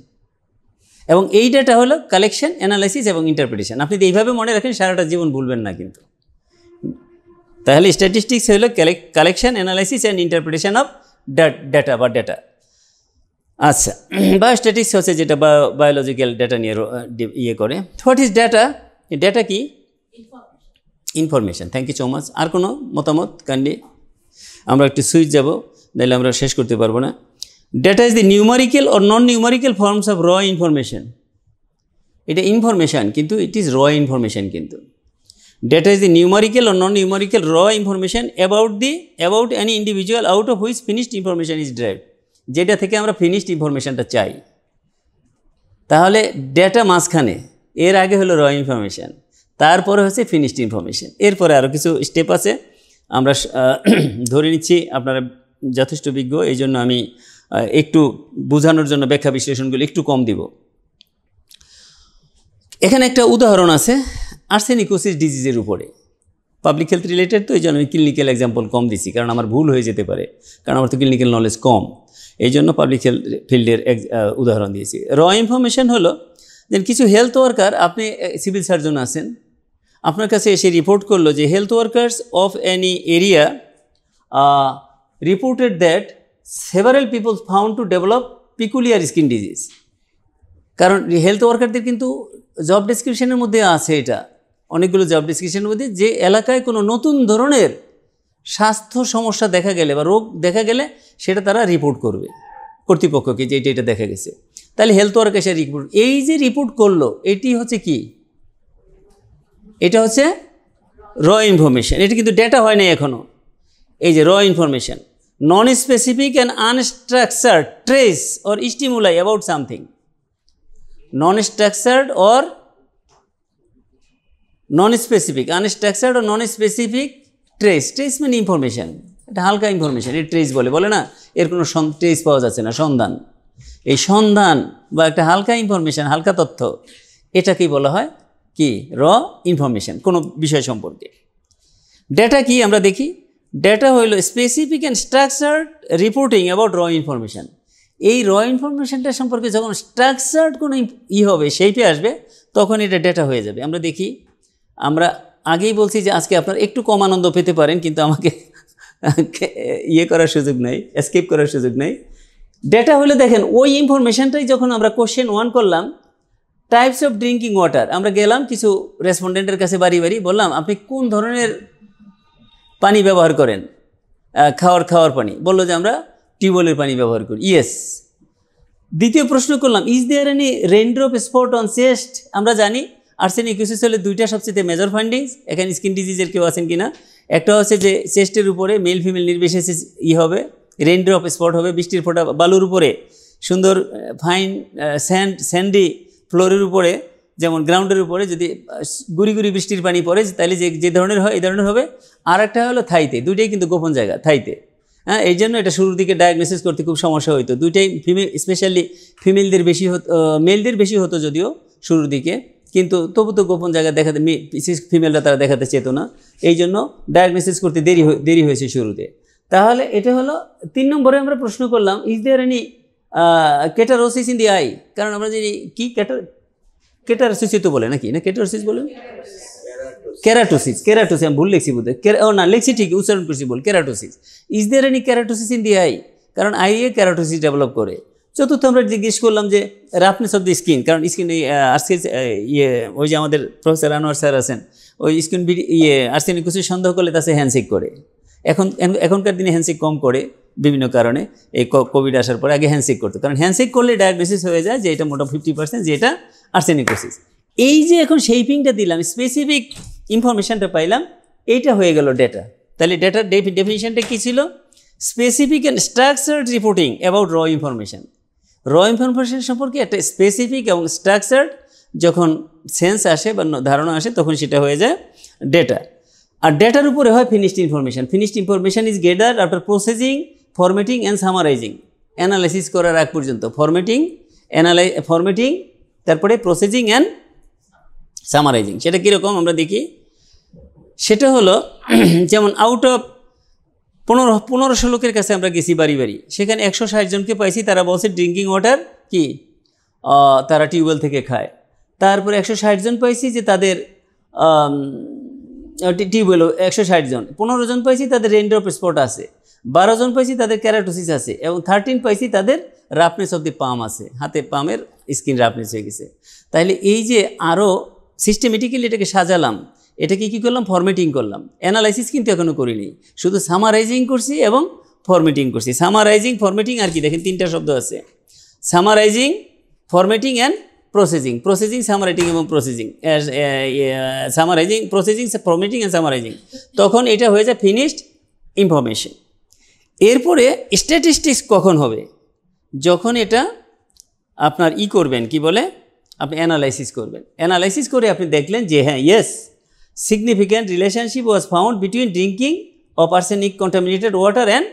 এবং এই ডাটা হলো কালেকশন, অ্যানালাইসিস এবং ইন্টারপ্রিটেশন। আপনি যদি এইভাবে মনে রাখেন, সারাটা জীবন ভুলবেন না কিন্তু। তাহলে স্ট্যাটিস্টিক্স হলো collection, analysis and interpretation of data বা ডেটা। আচ্ছা, বায়োস্ট্যাটিক্স হচ্ছে যেটা বায়োলজিক্যাল ডেটা নিয়ে ইয়ে করে। What is data? ডেটা কি? Information. Thank you so much. আর কোনো মতামত কাইন্ডলি? আমরা একটু সুইচ যাব, নাহলে আমরা শেষ করতে পারবো না। Data is the numerical or non numerical forms of raw information. এটা ইনফরমেশান, কিন্তু ইট ইজ র ইনফরমেশান। কিন্তু data is the numerical or non numerical raw information about any individual out of which finished information is derived. যেটা থেকে আমরা ফিনিশড ইনফরমেশানটা চাই। তাহলে ডেটা মাঝখানে, এর আগে হলো র ইনফরমেশান, তারপরে হচ্ছে ফিনিশড ইনফরমেশান। এরপরে আরও কিছু স্টেপ আছে, আমরা ধরে নিচ্ছি আপনারা যথেষ্ট বিজ্ঞ, এই জন্য আমি একটু বোঝানোর জন্য ব্যাখ্যা বিশ্লেষণগুলো একটু কম দিব। এখানে একটা উদাহরণ আছে আর্সেনিকোসিস ডিজিজের উপরে। পাবলিক হেলথ রিলেটেড, তো এই জন্য আমি ক্লিনিক্যাল এক্সাম্পল কম দিছি, কারণ আমার ভুল হয়ে যেতে পারে, কারণ আমার তো ক্লিনিক্যাল নলেজ কম, এই জন্য পাবলিক হেলথ ফিল্ডের উদাহরণ দিয়েছি। র ইনফরমেশন হলো যে কিছু হেলথ ওয়ার্কার, আপনি সিভিল সার্জন আছেন, আপনার কাছে এসে রিপোর্ট করলো যে health workers of any area reported that several people found to develop peculiar skin disease. কারণ হেলথ ওয়ার্কারদের কিন্তু জব ডেসক্রিপশনের মধ্যে আছে, এটা অনেকগুলো জব ডেসক্রিপশনের মধ্যে, যে এলাকায় কোনো নতুন ধরনের স্বাস্থ্য সমস্যা দেখা গেলে বা রোগ দেখা গেলে সেটা তারা রিপোর্ট করবে কর্তৃপক্ষকে, যে এটা দেখা গেছে। তাহলে হেলথ ওয়ার্কার সে রিপোর্ট, এই যে রিপোর্ট করলো এটি হচ্ছে কি, এটা হচ্ছে র ইনফরমেশন। এটা কিন্তু ডেটা হয় নাই এখনও। এই যে raw information, non specific and unstructured trace or stimuli about something. Non structured or non specific, unstructured ও নন স্পেসিফিক ট্রেস। ট্রেস মানে ইনফরমেশন, এটা হালকা ইনফরমেশন, এই ট্রেস বলে না, এর কোনো ট্রেস পাওয়া যাচ্ছে না, সন্ধান। এই সন্ধান বা একটা হালকা ইনফরমেশন, হালকা তথ্য, এটাকেই বলা হয় কি, র ইনফরমেশন কোনো বিষয় সম্পর্কে। ডেটা কি আমরা দেখি, ডেটা হইল specific and structured reporting about র ইনফরমেশন। এই র ইনফরমেশনটা সম্পর্কে যখন স্ট্রাকচার্ড কোনো হবে, সেইটা আসবে, তখন এটা ডেটা হয়ে যাবে। আমরা দেখি, আমরা আগেই বলছি যে আজকে আপনারা একটু কম আনন্দ পেতে পারেন, কিন্তু আমাকে করার সুযোগ নেই, এসকেপ করার সুযোগ নেই। ডেটা হলে দেখেন, ওই ইনফরমেশনটাই যখন আমরা কোশ্চেন 1 করলাম, টাইপস অফ ড্রিঙ্কিং ওয়াটার, আমরা গেলাম কিছু রেসপন্ডেন্টের কাছে বাড়ি বললাম আপনি কোন ধরনের পানি ব্যবহার করেন, খাওয়ার পানি, বললো যে আমরা টিউবওয়েলের পানি ব্যবহার করি, ইয়েস। দ্বিতীয় প্রশ্ন করলাম, is there any raindrop spot on chest. আমরা জানি আর্সেনিকোসিস হলে দুইটা সবচেয়ে মেজর ফাইন্ডিংস, এখানে স্কিন ডিজিজের কেউ আছেন কিনা। একটা হচ্ছে যে চেস্টের উপরে মেল ফিমেল নির্বিশেষে হবে, রেইনড্রপ স্পট হবে, বৃষ্টির ফোঁটা বালুর উপরে, সুন্দর ফাইন স্যান্ডি ফ্লোরের উপরে, যেমন গ্রাউন্ডের উপরে যদি গুড়ি গুড়ি বৃষ্টির পানি পড়ে, তাহলে যে ধরনের হয় এই ধরনের হবে। আর একটা হলো থাইতে, দুইটাই কিন্তু গোপন জায়গা, থাইতে। হ্যাঁ, এই জন্য এটা শুরুর দিকে ডায়াগনোসিস করতে খুব সমস্যা হতো। দুইটাই ফিমেল, স্পেশালি ফিমেলদের বেশি হতো, মেলদের বেশি হতো যদিও শুরুর দিকে, কিন্তু তবু তো গোপন জায়গা দেখাতে ফিমেলরা তারা দেখাতে চেত না, এই জন্য ডায়াগনোসিস করতে দেরি হয়েছে শুরুতে। তাহলে এটা হলো 3 নম্বরে আমরা প্রশ্ন করলাম, is there any keratosis in the eye. কারণ আমরা জানি কি কেটারোসিস তো বলে নাকি, না কেটারোসিস বলেন, কেরাটোসিস আমি ভুল লিখছি বোধ হয়, না লিখছি ঠিক, উচ্চারণ করছি বল, keratosis. Is there any keratosis in the eye, কারণ আই এ কেরাটোসিস ডেভেলপ করে। চতুর্থ আমরা জিজ্ঞেস করলাম যে রাফনেস অফ দি স্কিন, কারণ স্কিন আজকে ওই যে আমাদের প্রফেসর আনোয়ার স্যার আছেন, ওই স্কিন আর্সেনিকোসিস সন্দেহ করলে তাছে হ্যান্ডশেক করে। এখনকার দিনে হ্যান্ডশেক কম করে বিভিন্ন কারণে, এই কোভিড আসার পরে, আগে হ্যান্ডশেক করতো, কারণ হ্যান্ডশেক করলে ডায়াগনোসিস হয়ে যায় যে এটা মোটামুটি 50% যে এটা আর্সেনিকোসিস। এই যে এখন শেপিংটা দিলাম, স্পেসিফিক ইনফরমেশনটা পাইলাম, এইটা হয়ে গেল ডেটা। তাহলে ডেটার ডেফিনিশনটা কী ছিল, specific and structured reporting about র ইনফরমেশন। র ইনফরমেশন সম্পর্কে একটা স্পেসিফিক এবং স্ট্রাকচার্ড যখন সেন্স আসে বা ধারণা আসে, তখন সেটা হয়ে যায় ডেটা। আর ডেটার উপরে হয় finished information. Finished information is গেদার্ড after processing, formatting and summarising. Analysis করার আগ পর্যন্ত ফরম্যাটিং, তারপরে প্রসেসিং অ্যান্ড সামারাইজিং। সেটা কীরকম আমরা দেখি, সেটা হলো যেমন আউট অফ 1500 লোকের কাছে আমরা গেছি বাড়ি, সেখানে 160 জনকে পাইছি, তারা বলছে ড্রিঙ্কিং ওয়াটার কি তারা টিউবওয়েল থেকে খায়। তারপরে 160 জন পাইছি যে তাদের টিউবওয়েল, 160 জন। 15 জন পাইছি তাদের রেইনড্রপ স্পট আছে, 12 জন পাইছি তাদের ক্যারাটোসিস আছে, এবং 13 পাইছি তাদের রাফনেস অফ দি পাম আছে, হাতে পামের স্কিন রাফনেস হয়ে গেছে। তাহলে এই যে আরও সিস্টেমেটিক্যালি এটাকে সাজালাম, এটাকে কী করলাম, ফরম্যাটিং করলাম। অ্যানালাইসিস কিন্তু এখনও করিনি, শুধু সামারাইজিং করছি এবং ফরম্যাটিং করছি। সামারাইজিং, ফরম্যাটিং আর কি, দেখেন 3টা শব্দ আছে, summarising, formatting and processing, summarising এবং summarising, processing, formatting and summarising. তখন এটা হয়ে যায় ফিনিশড ইনফরমেশন। এরপরে স্ট্যাটিস্টিক্স কখন হবে, যখন এটা আপনার করবেন, কি বলে, আপনি অ্যানালাইসিস করবেন। অ্যানালাইসিস করে আপনি দেখলেন যে হ্যাঁ, yes, significant relationship was found between drinking of arsenic contaminated water and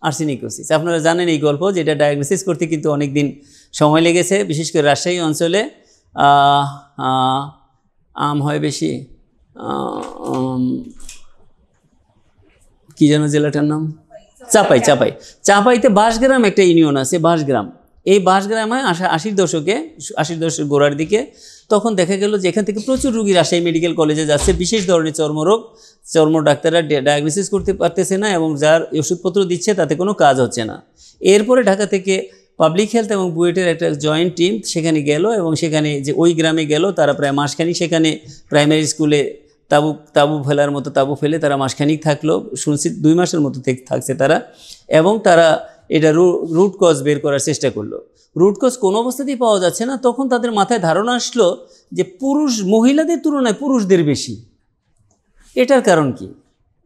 arsenicosis. আপনারা জানেন এই গল্প, যেটা ডায়াগনোসিস করতে কিন্তু অনেক দিন সময় লেগেছে, বিশেষ করে রাজশাহী অঞ্চলে আম হয় বেশি, কি যেন জেলাটার নাম, চাপাইতে বাঁশগ্রাম একটা ইউনিয়ন আছে, বাঁশগ্রাম। এই বাঁশগ্রামে 80 দশকের গোড়ার দিকে তখন দেখা গেল যে এখান থেকে প্রচুর রুগী রাজশাহী মেডিকেল কলেজে যাচ্ছে, বিশেষ ধরনের চর্ম ডাক্তাররা ডায়াগনোসিস করতে পারতেছে না এবং যার ওষুধপত্র দিচ্ছে তাতে কোনো কাজ হচ্ছে না। এরপরে ঢাকা থেকে পাবলিক হেলথ এবং বুয়েটের একটা জয়েন্ট টিম সেখানে গেল এবং সেখানে যে ওই গ্রামে গেল, তারা প্রায় মাসখানিক সেখানে প্রাইমারি স্কুলে তাবু ফেলার মতো তাবু ফেলে তারা মাসখানিক থাকলো, শুনছি 2 মাসের মতো থাকছে তারা, এবং তারা এটা রুট কজ বের করার চেষ্টা করলো। রুট কজ কোনো অবস্থাতেই পাওয়া যাচ্ছে না। তখন তাদের মাথায় ধারণা আসলো যে মহিলাদের তুলনায় পুরুষদের বেশি। এটার কারণ কি?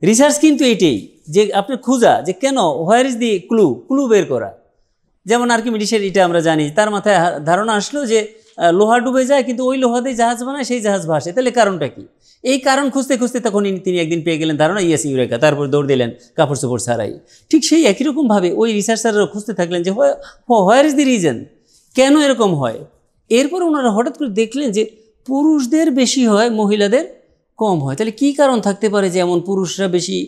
রিসার্চ কিন্তু এটাই যে আপনি খোঁজা যে কেন, হোয়ার ইজ দি ক্লু বের করা। যেমন আর্কিমিডিসের এটা আমরা জানি, তার মাথায় ধারণা আসলো যে লোহা ডুবে যায় কিন্তু ওই লোহা দিয়ে জাহাজ বানায়, সেই জাহাজ ভাসে, তাহলে কারণটা কি? এই কারণ খুঁজতে খুঁজতে তখন তিনি একদিন পেয়ে গেলেন ধারণা, ইউরেকা, তারপর দৌড় দিলেন কাপড় চোপড় ছাড়াই। ঠিক সেই একই রকমভাবে ওই রিসার্চাররা খুঁজতে থাকলেন যে হোয়ার ইজ দি রিজন, কেন এরকম হয়। এরপর ওনারা হঠাৎ করে দেখলেন যে পুরুষদের বেশি হয়, মহিলাদের কম হয়। তাহলে কি কারণ থাকতে পারে যে এমন পুরুষরা বেশি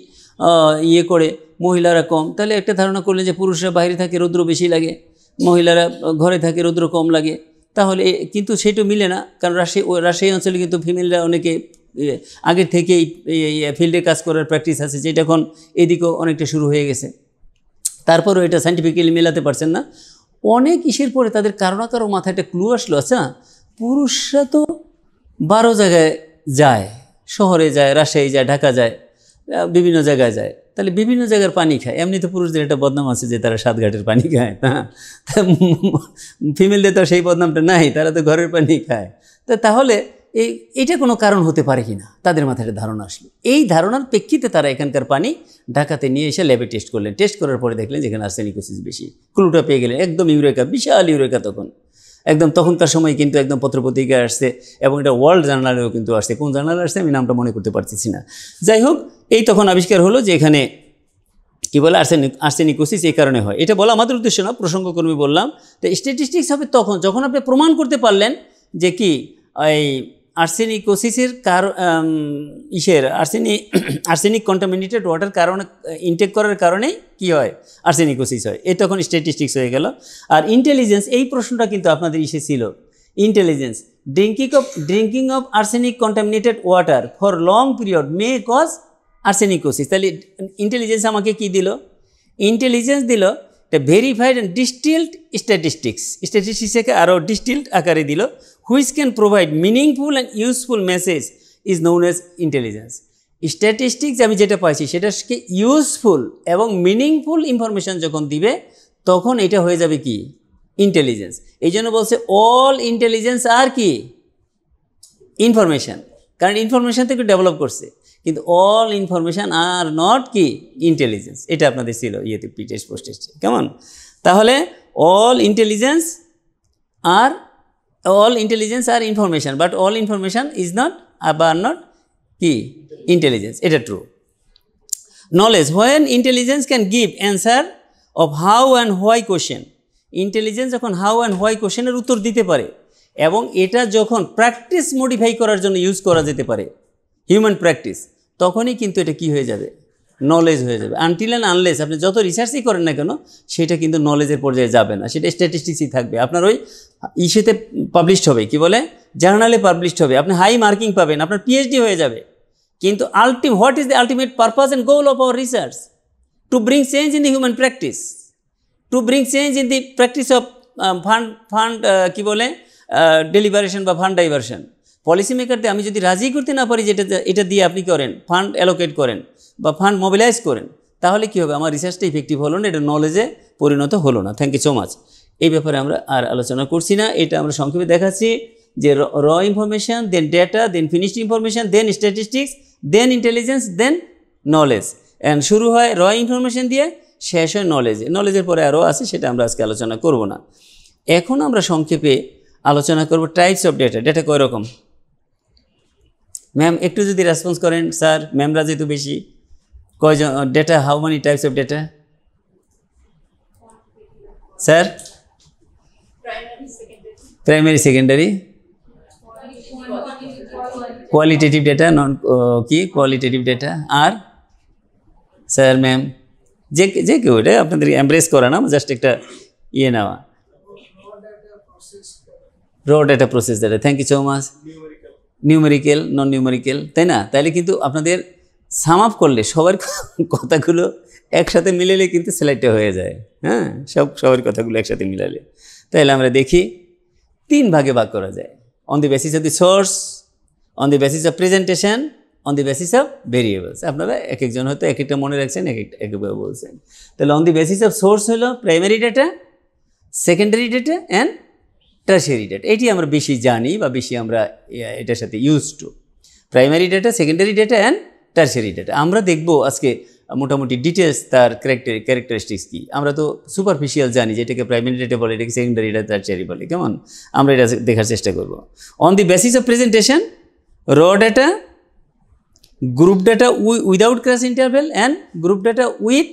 করে মহিলারা কম? তাহলে একটা ধারণা করলেন যে পুরুষরা বাইরে থাকে, রৌদ্র বেশি লাগে, মহিলারা ঘরে থাকে, রৌদ্র কম লাগে। তাহলে কিন্তু সেটা মিলে না, কারণ রাজশাহী অঞ্চলে কিন্তু ফিমেলরা অনেকে আগের থেকেই ফিল্ডে কাজ করার প্র্যাকটিস আছে, যেটা এখন এদিকেও অনেকটা শুরু হয়ে গেছে। তারপরও এটা সাইন্টিফিক্যালি মেলাতে পারছেন না। অনেক ইসের পরে তাদের কারো না কারো মাথায় একটা ক্লু আসলো, আচ্ছা পুরুষরা তো 12 জায়গায় যায়, শহরে যায়, রাজশাহী যায়, ঢাকা যায়, বিভিন্ন জায়গায় যায়, তাহলে বিভিন্ন জায়গার পানি খায়। এমনি তো পুরুষদের একটা বদনাম আছে যে তারা 7 ঘাটের পানি খায়, হ্যাঁ, ফিমেলদের তো সেই বদনামটা নাই, তারা তো ঘরের পানি খায়। তাহলে এটা কোনো কারণ হতে পারে কি না, তাদের মাথায় একটা ধারণা আসলো। এই ধারণার প্রেক্ষিতে তারা এখানকার পানি ঢাকাতে নিয়ে এসে ল্যাবে টেস্ট করলেন। টেস্ট করার পরে দেখলেন যেখানে আর্সেনিকোসিস বেশি। ক্লুটা পেয়ে গেলেন, একদম ইউরেকা, বিশাল ইউরেকা। তখনকার সময় কিন্তু একদম পত্রপত্রিকায় আসছে এবং এটা ওয়ার্ল্ড জার্নালেও কিন্তু আসছে। কোন জার্নালে আসছে আমি নামটা মনে করতে পারতেছি না। যাই হোক, এই তখন আবিষ্কার হলো যে এখানে কী বলে আর্সেনিকোসিস এই কারণে হয়। এটা বলা আমাদের উদ্দেশ্য না, প্রসঙ্গক্রমে বললাম। তো স্ট্যাটিস্টিক্স হবে তখন যখন আপনি প্রমাণ করতে পারলেন যে কি এই আর্সেনিকোসিসের আর্সেনিক কন্টামিনেটেড ওয়াটার কারণে ইনটেক করার কারণেই কি হয়, আর্সেনিকোসিস হয়। এই তখন স্ট্যাটিস্টিক্স হয়ে গেল। আর ইন্টেলিজেন্স, এই প্রশ্নটা কিন্তু আপনাদের ছিল, intelligence, drinking of arsenic contaminated water for long period may cause arsenicosis. তাহলে ইন্টেলিজেন্স আমাকে কি দিল? ইন্টেলিজেন্স দিল ভেরিফাইড অ্যান্ড ডিস্টিল্ড স্ট্যাটিস্টিক্সকে আরও ডিস্টিল্ড আকারে দিল, which can provide meaningful and useful message is known as intelligence. Statistics আমি যেটা পাইছি সেটাকে ইউজফুল এবং মিনিংফুল ইনফরমেশান যখন দিবে তখন এটা হয়ে যাবে কি, ইন্টেলিজেন্স। এই জন্য বলছে অল ইন্টেলিজেন্স আর কি, ইনফরমেশান, কারণ ইনফরমেশান থেকে ডেভেলপ করছে। কিন্তু অল ইনফরমেশান আর নট কি, ইন্টেলিজেন্স। এটা আপনাদের ছিল ইয়েতে প্রি-টেস্ট পোস্ট টেস্টে, কেমন? তাহলে all intelligence are information, but all information is not are not কি, ইন্টেলিজেন্স। এটা true. Knowledge, when intelligence can give answer of how and why question. Intelligence যখন হাউ অ্যান্ড হোয়াই কোশ্চেনের উত্তর দিতে পারে এবং এটা যখন প্র্যাকটিস মডিফাই করার জন্য ইউজ করা যেতে পারে, হিউম্যান প্র্যাকটিস, তখনই কিন্তু এটা কি হয়ে যাবে, নলেজ হয়ে যাবে। আনটিল অ্যান্ড আনলেস আপনি যত রিসার্চই করেন না কেন সেটা কিন্তু নলেজের পর্যায়ে যাবে না, সেটা স্ট্যাটিস্টিক্সই থাকবে। আপনার ওই ইসেতে পাবলিশড হবে, কি বলে, জার্নালে পাবলিশড হবে, আপনি হাই মার্কিং পাবেন, আপনার পিএইচডি হয়ে যাবে। কিন্তু what is the ultimate purpose and goal of our research? To bring change in the human practice, to bring change in the practice of fund কি বলে, ডেলিভারেশন বা ফান্ড ডাইভার্সন। পলিসি মেকারদের আমি যদি রাজি করতে না পারি যেটা এটা দিয়ে আপনি করেন, ফান্ড অ্যালোকেট করেন বা ফান্ড মোবিলাইজ করেন, তাহলে কী হবে, আমার রিসার্চটা ইফেক্টিভ হলো না, এটা নলেজে পরিণত হলো না। Thank you so much. এই ব্যাপারে আমরা আর আলোচনা করছি না, এটা আমরা সংক্ষেপে দেখাচ্ছি যে raw information, then data, then finished information, then statistics, then intelligence, then knowledge. And শুরু হয় র ইনফরমেশান দিয়ে, শেষ হয় নলেজে। নলেজের পরে আরও আছে, সেটা আমরা আজকে আলোচনা করব না। এখন আমরা সংক্ষেপে আলোচনা করব টাইপস অফ ডেটা। ডেটা কয় রকম? ম্যাম একটু যদি রেসপন্স করেন, স্যার ম্যামরা যেহেতু বেশি, কয়জন data, how many types of data sir? Primary, secondary, qualitative data, non কি কোয়ালিটেটিভ ডেটা, আর স্যার ম্যাম, যে যে কেউ, এটা আপনাদের এমব্রেস করা না, জাস্ট একটা ইয়ে নেওয়া। Raw data process data, thank you so much. Numerical, non numerical, তাই না? তাহলে কিন্তু আপনাদের সাম আপ করলে সবার কথাগুলো একসাথে মিলালে কিন্তু স্লাইডটা হয়ে যায়। হ্যাঁ, সবার কথাগুলো একসাথে মিলালে। তাহলে আমরা দেখি 3 ভাগে ভাগ করা যায়। On the basis of the source, on the basis of presentation, on the basis of variables. আপনারা এক একজন হয়তো এক একটা মনে রাখছেন, একভাবে বলছেন। তাহলে on the basis of source হলো primary data, secondary data and tertiary data. এটি আমরা বেশি জানি বা বেশি আমরা এটার সাথে use to. Primary data, secondary data and tertiary data. আমরা দেখব আজকে মোটামুটি ডিটেলস তার ক্যারেক্টারিস্টিক্স কী। আমরা তো সুপারফিশিয়াল জানি যে এটাকে প্রাইমারি ডেটা বলে, এটাকে সেকেন্ডারি ডেটা, টারশিয়ারি বলে। কেমন? আমরা এটা দেখার চেষ্টা করব। On the basis of presentation, raw data, group data without class interval and group data with,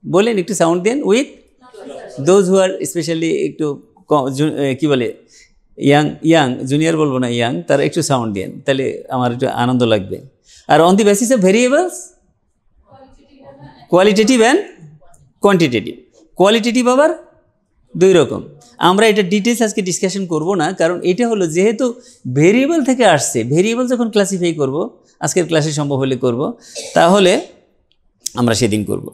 বলেন একটু সাউন্ড দেন, with those who are specially একটু কী বলে, ইয়াং জুনিয়র বলবো না, ইয়াং, তারা একটু সাউন্ড দেন, তাহলে আমার একটু আনন্দ লাগবে। আর on the basis of variables, qualitative and quantitative. Qualitative আবার 2 রকম। আমরা এটা ডিটেলস আজকে ডিসকাশন করব না, কারণ এটা হলো যেহেতু ভেরিয়েবল থেকে আসছে, ভেরিয়েবল যখন ক্লাসিফাই করব, আজকের ক্লাসে সম্ভব হলে করব, তাহলে আমরা সেদিন করব।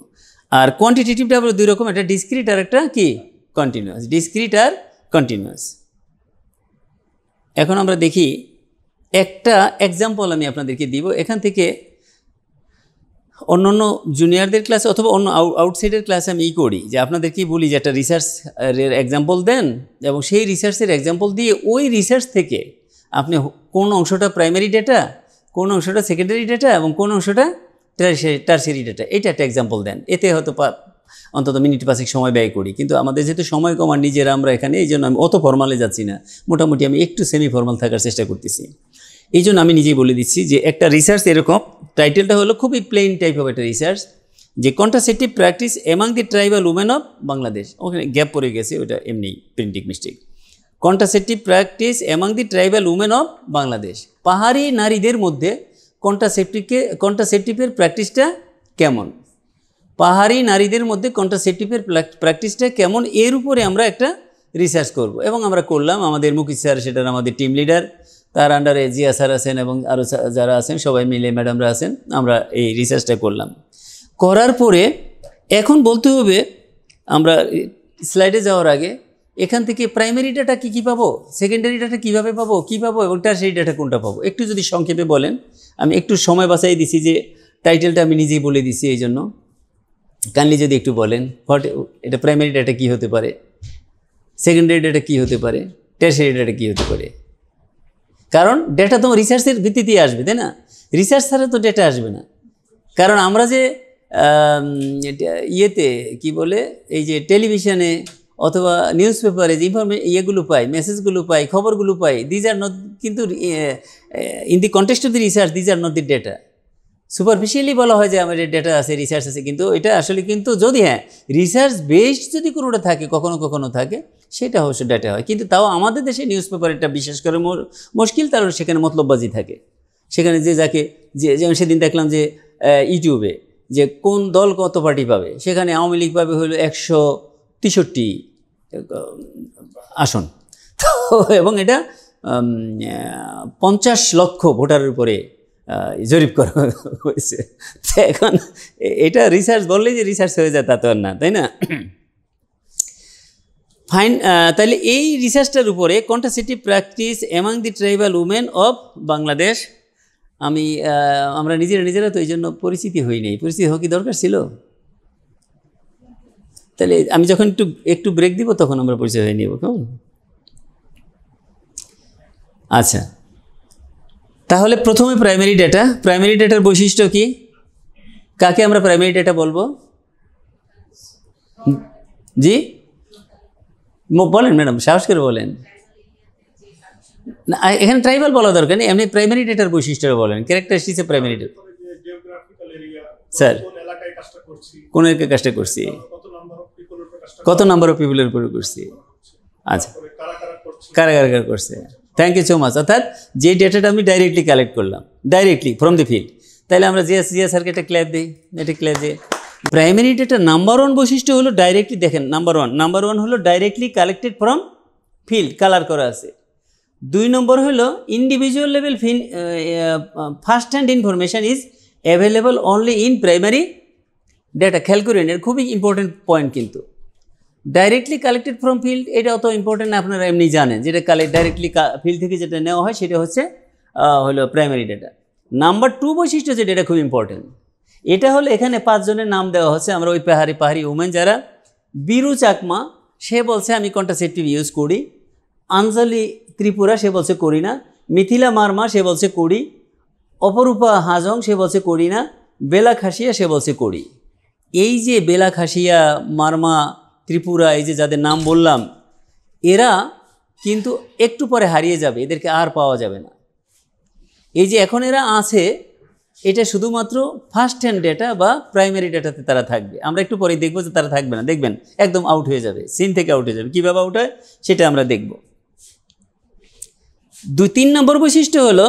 আর কোয়ান্টিটেটিভটা আবার 2 রকম, একটা ডিসক্রিট আর একটা কি কন্টিনিউয়াস। ডিসক্রিট আর কন্টিনিউয়াস। এখন আমরা দেখি একটা এক্সাম্পল আমি আপনাদেরকে দিব। এখান থেকে অন্য জুনিয়রদের ক্লাসে অথবা অন্য আউটসাইডের ক্লাসে আমি করি যে আপনাদেরকেই বলি যে একটা রিসার্চের এক্সাম্পল দেন, এবং সেই রিসার্চের এক্সাম্পল দিয়ে ওই রিসার্চ থেকে আপনি কোন অংশটা প্রাইমারি ডেটা, কোন অংশটা সেকেন্ডারি ডেটা এবং কোন অংশটা টারশিয়ারি ডেটা, এটা একটা এক্সাম্পল দেন। এতে হয়তো অন্তত মিনিট 5 সময় ব্যয় করি, কিন্তু আমাদের যেহেতু সময় কম আর নিজেরা আমরা এখানে, এই জন্য আমি অত ফর্মালে যাচ্ছি না, মোটামুটি আমি একটু সেমি ফর্মাল থাকার চেষ্টা করতেছি। এই জন্য আমি নিজেই বলে দিচ্ছি যে একটা রিসার্চ এরকম, টাইটেলটা হলো খুবই প্লেন টাইপ অফ একটা রিসার্চ, যে contraceptive practice among the tribal women of Bangladesh. ওখানে গ্যাপ পড়ে গেছে, ওটা এমনি printing mistake. Contraceptive practice among the tribal women of Bangladesh. পাহাড়ি নারীদের মধ্যে কন্ট্রাসেপটিভের প্র্যাকটিসটা কেমন, পাহাড়ি নারীদের মধ্যে কন্ট্রাসেপটিভের প্র্যাকটিসটা কেমন, এর উপরে আমরা একটা রিসার্চ করব। এবং আমরা করলাম, আমাদের মুকিত স্যার সেটার আমাদের টিম লিডার, তার আন্ডারে জিয়া স্যার আছেন এবং আরও যারা আছেন সবাই মিলে, ম্যাডামরা আছেন, আমরা এই রিসার্চটা করলাম। করার পরে এখন বলতে হবে, আমরা স্লাইডে যাওয়ার আগে এখান থেকে প্রাইমারি ডাটা কী পাবো, সেকেন্ডারি ডাটা কীভাবে পাবো, কী পাবো এবং টারশিয়ারি ডাটা কোনটা পাবো, একটু যদি সংক্ষেপে বলেন। আমি একটু সময় বাঁচাই দিছি, যে টাইটেলটা আমি নিজেই বলে দিছি, এই জন্য কাইন্ডলি যদি একটু বলেন এটা প্রাইমারি ডাটা কী হতে পারে, সেকেন্ডারি ডাটা কী হতে পারে, টারশিয়ারি ডাটা কী হতে পারে। কারণ ডেটা তো রিসার্চের ভিত্তিতেই আসবে, তাই না? রিসার্চ ছাড়া তো ডেটা আসবে না। কারণ আমরা যে ইয়েতে কি বলে, এই যে টেলিভিশনে অথবা নিউজ পেপারে যে ইয়েগুলো পাই, মেসেজগুলো পাই, খবরগুলো পাই, দিজ আর নট, কিন্তু in the context of the research these are not the data. Superficially বলা হয় যে আমাদের ডেটা আছে, রিসার্চ আছে, কিন্তু এটা আসলে কিন্তু যদি রিসার্চ বেসড যদি কোনোটা থাকে, কখনো কখনো থাকে, সেটা অবশ্য ডেটা হয়। কিন্তু তাও আমাদের দেশে নিউজ পেপার এটা বিশেষ করে মুশকিল, কারণ সেখানে মতলববাজি থাকে। সেখানে যে যাকে যেমন সেদিন দেখলাম যে ইউটিউবে যে কোন দল কত পার্টি পাবে, সেখানে আওয়ামী লীগ পাবে হলো 163 আসন, তো এবং এটা 50 লক্ষ ভোটারের উপরে জরিপ করা হয়েছে। তো এখন এটা রিসার্চ বললেই যে রিসার্চ হয়ে যায় তা তো আর না, তাই না? ফাইন। তাহলে এই রিসার্চটার উপরে contraceptive practice among the tribal women of Bangladesh, আমরা নিজেরা তো এই জন্য পরিচিতি হইনি, পরিচিতি হওয়া কি দরকার ছিল? তাহলে আমি যখন একটু ব্রেক দিব তখন আমরা পরিচয় হয়ে নিব, কেমন? আচ্ছা, তাহলে প্রথমে প্রাইমারি ডেটার বৈশিষ্ট্য কি, কাকে আমরা প্রাইমারি ডেটা বলবো? জি বলেন ম্যাডাম, সাহস করে বলেন। না, এখানে ট্রাইবাল বলা দরকার নেই, এমনি প্রাইমারি ডেটার বৈশিষ্ট্য বলেন, characteristics of primary data. Sir কোন এলাকায় কাজটা করছি, কত নাম্বার অফ পিপলের উপরে করছি, আচ্ছা কারা করছে, থ্যাংক ইউ সো মাচ। অর্থাৎ যে ডেটাটা আমি ডাইরেক্টলি কালেক্ট করলাম, ডাইরেক্টলি ফ্রম দি ফিল্ড, তাহলে আমরা জিয়া স্যারকে একটা ক্ল্যাপ দিই, এটা ক্ল্যাপ দিই। প্রাইমারি ডেটা নাম্বার ওয়ান বৈশিষ্ট্য হলো ডাইরেক্টলি, দেখেন নাম্বার ওয়ান হলো directly collected from field, colour করা আছে। 2 নম্বর হলো individual level first hand information is available only in primary data. খেয়াল করেন, এর খুবই ইম্পর্টেন্ট পয়েন্ট কিন্তু। ডাইরেক্টলি কালেক্টেড ফ্রম ফিল্ড এটা অত ইম্পর্টেন্ট না, আপনারা এমনি জানেন, যেটা ডাইরেক্টলি ফিল্ড থেকে যেটা নেওয়া হয় সেটা হচ্ছে হলো প্রাইমারি ডেটা। নাম্বার 2 বৈশিষ্ট্য যেটা, এটা খুব ইম্পর্টেন্ট। এটা হলো এখানে 5 জনের নাম দেওয়া হচ্ছে। আমরা ওই পাহাড়ি উমেন যারা, বীরু চাকমা সে বলছে আমি কন্ট্রাসেপটিভ ইউজ করি, আঞ্জলি ত্রিপুরা সে বলছে করি না, মিথিলা মার্মা সে বলছে করি, অপরূপা হাজং সে বলছে করি না, বেলা খাসিয়া সে বলছে করি। এই যে বেলা খাসিয়া, মার্মা, ত্রিপুরা, এই যে যাদের নাম বললাম, এরা কিন্তু একটু পরে হারিয়ে যাবে, এদেরকে আর পাওয়া যাবে না। এই যে এখন এরা আছে, এটা শুধুমাত্র ফার্স্ট হ্যান্ড ডেটা বা প্রাইমারি ডেটাতে তারা থাকবে। আমরা একটু পরে দেখবো যে তারা থাকবে না, দেখবেন একদম আউট হয়ে যাবে, সিন থেকে আউট হয়ে যাবে। কীভাবে আউট হয় সেটা আমরা দেখব। 3 নম্বর বৈশিষ্ট্য হলো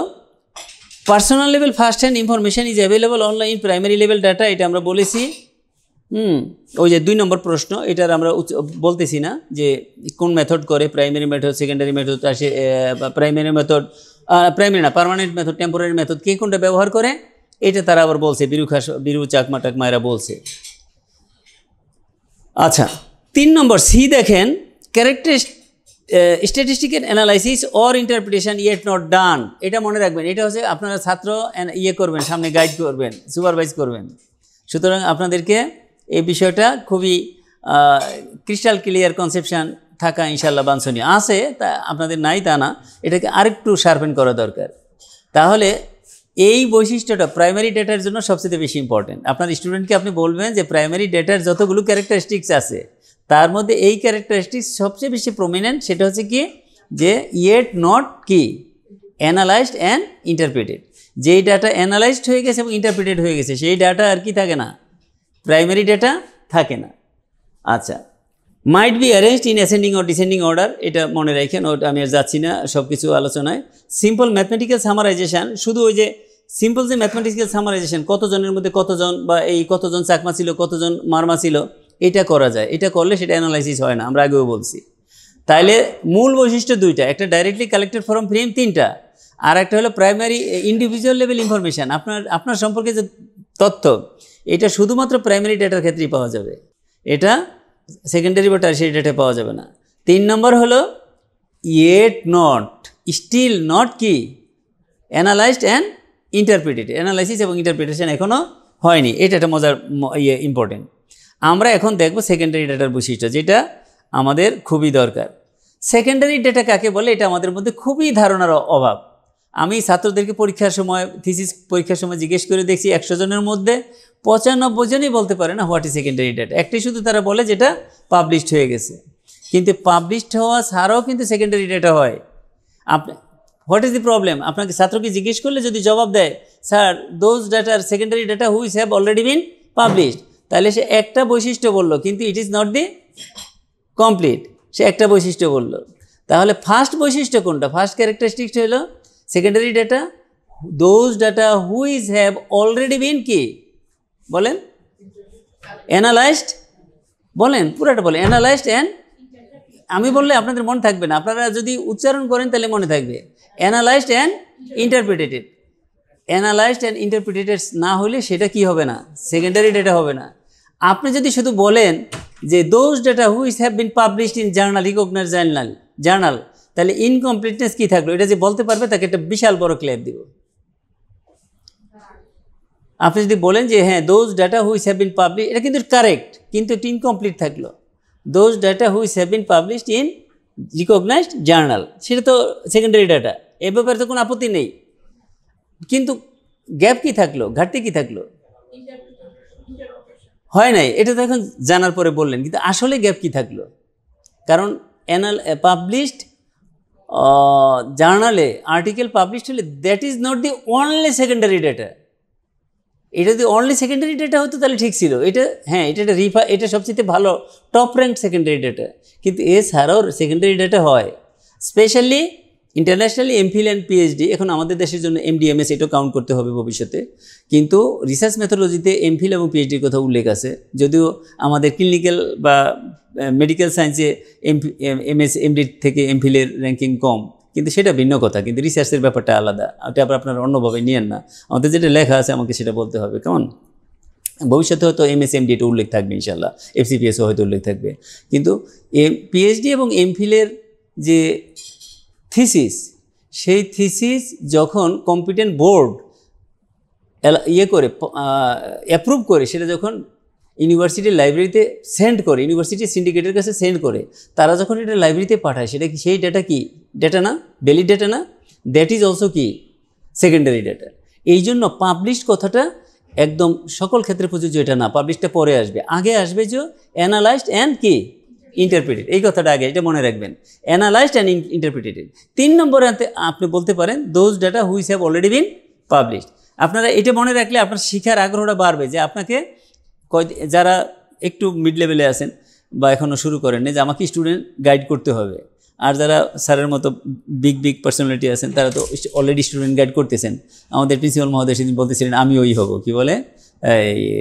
personal level first hand information is available online primary level data, এটা আমরা বলেছি। ওই যে 2 নম্বর প্রশ্ন, এটার আমরা বলতেছি না যে কোন মেথড করে, প্রাইমারি মেথড, সেকেন্ডারি মেথড আসে, প্রাইমারি মেথড, প্রাইমারি না পার্মানেন্ট মেথড, টেম্পোরারি মেথড, কে কোনটা ব্যবহার করে, এটা তারা আবার বলছে, বীরু চাকমা টাকমা এরা বলছে। আচ্ছা, 3 নম্বর সি দেখেন, statistical analysis or interpretation yet not done. এটা মনে রাখবেন, এটা হচ্ছে আপনারা ছাত্র করবেন, সামনে গাইড করবেন, সুপারভাইজ করবেন। সুতরাং আপনাদেরকে এই বিষয়টা খুবই ক্রিস্টাল ক্লিয়ার কনসেপশন থাকা ইনশাল্লাহ বাঞ্ছনীয়। আছে তা আপনাদের নাই তা না, এটাকে আরেকটু শার্পেন করা দরকার। তাহলে এই বৈশিষ্ট্যটা প্রাইমারি ডেটার জন্য সবচেয়ে বেশি ইম্পর্টেন্ট। আপনার স্টুডেন্টকে আপনি বলবেন যে প্রাইমারি ডেটার যতগুলো ক্যারেক্টারিস্টিক্স আছে তার মধ্যে এই ক্যারেক্টারিস্টিক্স সবচেয়ে বেশি প্রমিনেন্ট, সেটা হচ্ছে কি যে ইয়েট নট কি অ্যানালাইজড অ্যান্ড ইন্টারপ্রিটেড। যেই ডাটা অ্যানালাইজড হয়ে গেছে এবং ইন্টারপ্রিটেড হয়ে গেছে সেই ডাটা আর কি থাকে না, প্রাইমারি ডেটা থাকে না। আচ্ছা, might be arranged in ascending or descending order, এটা মনে রাখেন, ওটা আমি আর যাচ্ছি না সব কিছু আলোচনায়। সিম্পল ম্যাথমেটিক্যাল সামারাইজেশান, শুধু ওই যে সিম্পল যে ম্যাথমেটিক্যাল সামারাইজেশন, কতজনের মধ্যে কতজন বা এই কতজন চাকমা ছিল, কতজন মারমা ছিল, এটা করা যায়। এটা করলে সেটা অ্যানালাইসিস হয় না, আমরা আগেও বলছি। তাইলে মূল বৈশিষ্ট্য 2টা, একটা ডাইরেক্টলি কালেক্টেড ফ্রম ফিল্ড 3টা, আর একটা হলো প্রাইমারি ইন্ডিভিজুয়াল লেভেল ইনফরমেশান, আপনার সম্পর্কে যে তথ্য, এটা শুধুমাত্র প্রাইমারি ডেটার ক্ষেত্রেই পাওয়া যাবে, এটা সেকেন্ডারি বা টারশিয়ারি ডেটা পাওয়া যাবে না। 3 নম্বর হলো ইয়েট নট, স্টিল নট কি অ্যানালাইজড অ্যান্ড ইন্টারপ্রিটেড, অ্যানালাইসিস এবং ইন্টারপ্রিটেশন এখনও হয়নি। এটা একটা মজার ইম্পর্টেন্ট। আমরা এখন দেখব সেকেন্ডারি ডেটার বৈশিষ্ট্য, যেটা আমাদের খুবই দরকার। সেকেন্ডারি ডেটা কাকে বলে, এটা আমাদের মধ্যে খুবই ধারণার অভাব। আমি ছাত্রদেরকে পরীক্ষার সময়, থিসিস পরীক্ষার সময় জিজ্ঞেস করে দেখছি, 100 জনের মধ্যে 95 জনই বলতে পারে না হোয়াট ইজ সেকেন্ডারি ডেটা। একটাই শুধু তারা বলে যেটা পাবলিশড হয়ে গেছে, কিন্তু পাবলিশড হওয়া ছাড়াও কিন্তু সেকেন্ডারি ডেটা হয়। What is the problem? আপনাকে ছাত্রকে জিজ্ঞেস করলে যদি জবাব দেয় sir those data are secondary data which have already been published, তাহলে সে একটা বৈশিষ্ট্য বললো, কিন্তু it is not the complete, সে একটা বৈশিষ্ট্য বললো। তাহলে ফার্স্ট বৈশিষ্ট্য কোনটা? ফার্স্ট ক্যারেক্টারিস্টিক্স হলো secondary data, those data which have already been কি বলেন, অ্যানালাইজড, বলেন পুরাটা বলেন, অ্যানালাইজড অ্যান্ড, আমি বললে আপনাদের মনে থাকবে না, আপনারা যদি উচ্চারণ করেন তাহলে মনে থাকবে, অ্যানালাইজড অ্যান্ড ইন্টারপ্রিটেটেড। অ্যানালাইজড অ্যান্ড ইন্টারপ্রিটেটেড না হলে সেটা কি হবে না, সেকেন্ডারি ডেটা হবে না। আপনি যদি শুধু বলেন যে those data which have been published in journal, recognized journal, তাহলে ইনকমপ্লিটনেস কী থাকলো? এটা যে বলতে পারবে তাকে একটা বিশাল বড় ক্লেপ দিব। আপনি যদি বলেন যে হ্যাঁ those data which have been publish, এটা কিন্তু কারেক্ট, কিন্তু একটু ইনকমপ্লিট থাকলো। Those data which have been published in recognized journal, সেটা তো সেকেন্ডারি ডাটা, এ ব্যাপারে তো কোনো আপত্তি নেই, কিন্তু গ্যাপ কি থাকলো, ঘাটতি কি থাকলো? হয় নাই, এটা তো এখন জানার পরে বললেন, কিন্তু আসলে গ্যাপ কি থাকলো? কারণ পাবলিশড জার্নালে আর্টিকেল পাবলিশড হলে that is not the only secondary data. এটা যদি অনলি সেকেন্ডারি ডেটা হতো তাহলে ঠিক ছিল, এটা হ্যাঁ এটা এটা সবচেয়ে ভালো টপ র্যাঙ্ক সেকেন্ডারি ডেটা, কিন্তু এছাড়াও সেকেন্ডারি ডেটা হয়। Specially internationally MPhil and PhD, এখন আমাদের দেশের জন্য এমডিএমএস এটাও কাউন্ট করতে হবে ভবিষ্যতে, কিন্তু রিসার্চ মেথোলজিতে এমফিল এবং পিএইচডির কথা উল্লেখ আছে, যদিও আমাদের ক্লিনিক্যাল বা মেডিকেল সায়েন্সে এমএস এমডি থেকে এমফিলের র্যাঙ্কিং কম, কিন্তু সেটা ভিন্ন কথা, কিন্তু রিসার্চের ব্যাপারটা আলাদা, ওটা আবার আপনারা অন্যভাবে নিয়েন না, আমাদের যেটা লেখা আছে আমাকে সেটা বলতে হবে, কেমন? ভবিষ্যতে হয়তো এমএসএমডি এটা উল্লেখ থাকবে ইনশাল্লাহ, এফসিপিএসও হয়তো উল্লেখ থাকবে, কিন্তু পিএইচডি এবং এমফিলের যে থিসিস, সেই থিসিস যখন কম্পিটেন্ট বোর্ড করে অ্যাপ্রুভ করে, সেটা যখন ইউনিভার্সিটির লাইব্রেরিতে সেন্ড করে, ইউনিভার্সিটি সিন্ডিকেটের কাছে সেন্ড করে, তারা যখন এটা লাইব্রেরিতে পাঠায়, সেটা কি সেই ডেটা কি ডেটা না, ভ্যালিড ডেটা না? দ্যাট ইজ অলসো কি সেকেন্ডারি ডেটা। এই জন্য পাবলিশড কথাটা একদম সকল ক্ষেত্রে প্রযোজ্য এটা না, পাবলিশটা পরে আসবে, আগে আসবে যে অ্যানালাইজড অ্যান্ড কি ইন্টারপ্রিটেড, এই কথাটা আগে, এটা মনে রাখবেন, অ্যানালাইজড অ্যান্ড ইন্টারপ্রিটেড। 3 নম্বরে আপনি বলতে পারেন those data which have already been published. আপনারা এটা মনে রাখলে আপনার শিখার আগ্রহটা বাড়বে, যে আপনাকে যারা একটু মিড লেভেলে আছেন বা এখনও শুরু করেন যে আমাকে স্টুডেন্ট গাইড করতে হবে, আর যারা স্যারের মতো বিগ পার্সোনালিটি আছেন তারা তো অলরেডি স্টুডেন্ট গাইড করতেছেন। আমাদের প্রিন্সিপাল মহোদয় সেদিন বলতেছিলেন আমি ওই হব, কি বলে,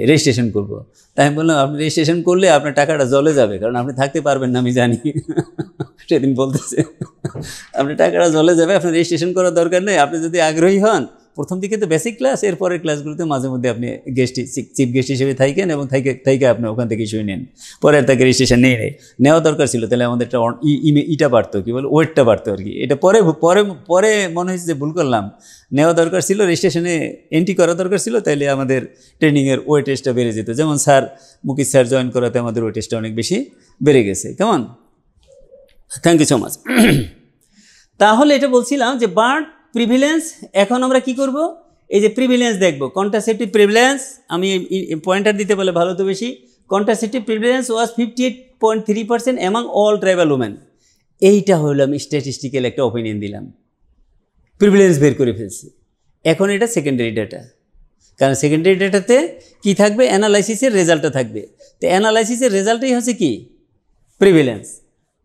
রেজিস্ট্রেশন করব। তাই আমি বললাম আপনি রেজিস্ট্রেশন করলে আপনার টাকাটা জলে যাবে, কারণ আপনি থাকতে পারবেন না, আমি জানি। সেদিন বলতেছে আপনার টাকাটা জলে যাবে, আপনার রেজিস্ট্রেশন করার দরকার নেই, আপনি যদি আগ্রহী হন প্রথম দিকে তো বেসিক ক্লাস, এরপরের ক্লাসগুলোতে মাঝে মধ্যে আপনি চিফ গেস্ট হিসেবে থাকেন এবং থাইকে আপনি ওখান থেকে শুয়ে নেন, পরে আর তাকে রেজিস্ট্রেশন নেওয়া দরকার ছিল, তাহলে আমাদের একটা ইটা বাড়তো, কী বলে, ওয়েটটা বাড়তো আর কি। এটা পরে পরে পরে মনে হয়েছে যে ভুল করলাম, নেওয়া দরকার ছিল, রেজিস্ট্রেশনে এন্ট্রি করা দরকার ছিল, তাইলে আমাদের ট্রেনিংয়ের ওয়েটেজটা বেড়ে যেত। যেমন স্যার মুকিত স্যার জয়েন করাতে আমাদের ওয়েটেজটা অনেক বেশি বেড়ে গেছে, কেমন? Thank you so much. তাহলে এটা বলছিলাম যে বার্ড প্রিভিলেন্স, এখন আমরা কি করব, এই যে প্রিভিলেন্স দেখব, কন্ট্রাসেপটিভ প্রিভিলেন্স, আমি পয়েন্টার দিতে বলে ভালো তো বেশি, কন্ট্রাসেপটিভ প্রিভিলেন্স ওয়াজ 58.3% অ্যামাং অল ট্রাইবাল উমেন। এইটা হলো আমি স্ট্যাটিস্টিক্যাল একটা ওপিনিয়ন দিলাম, প্রিভিলেন্স বের করে ফেলছি। এখন এটা সেকেন্ডারি ডাটা, কারণ সেকেন্ডারি ডাটাতে কি থাকবে, অ্যানালাইসিসের রেজাল্টটা থাকবে, তো অ্যানালাইসিসের রেজাল্টই হচ্ছে কি প্রিভিলেন্স।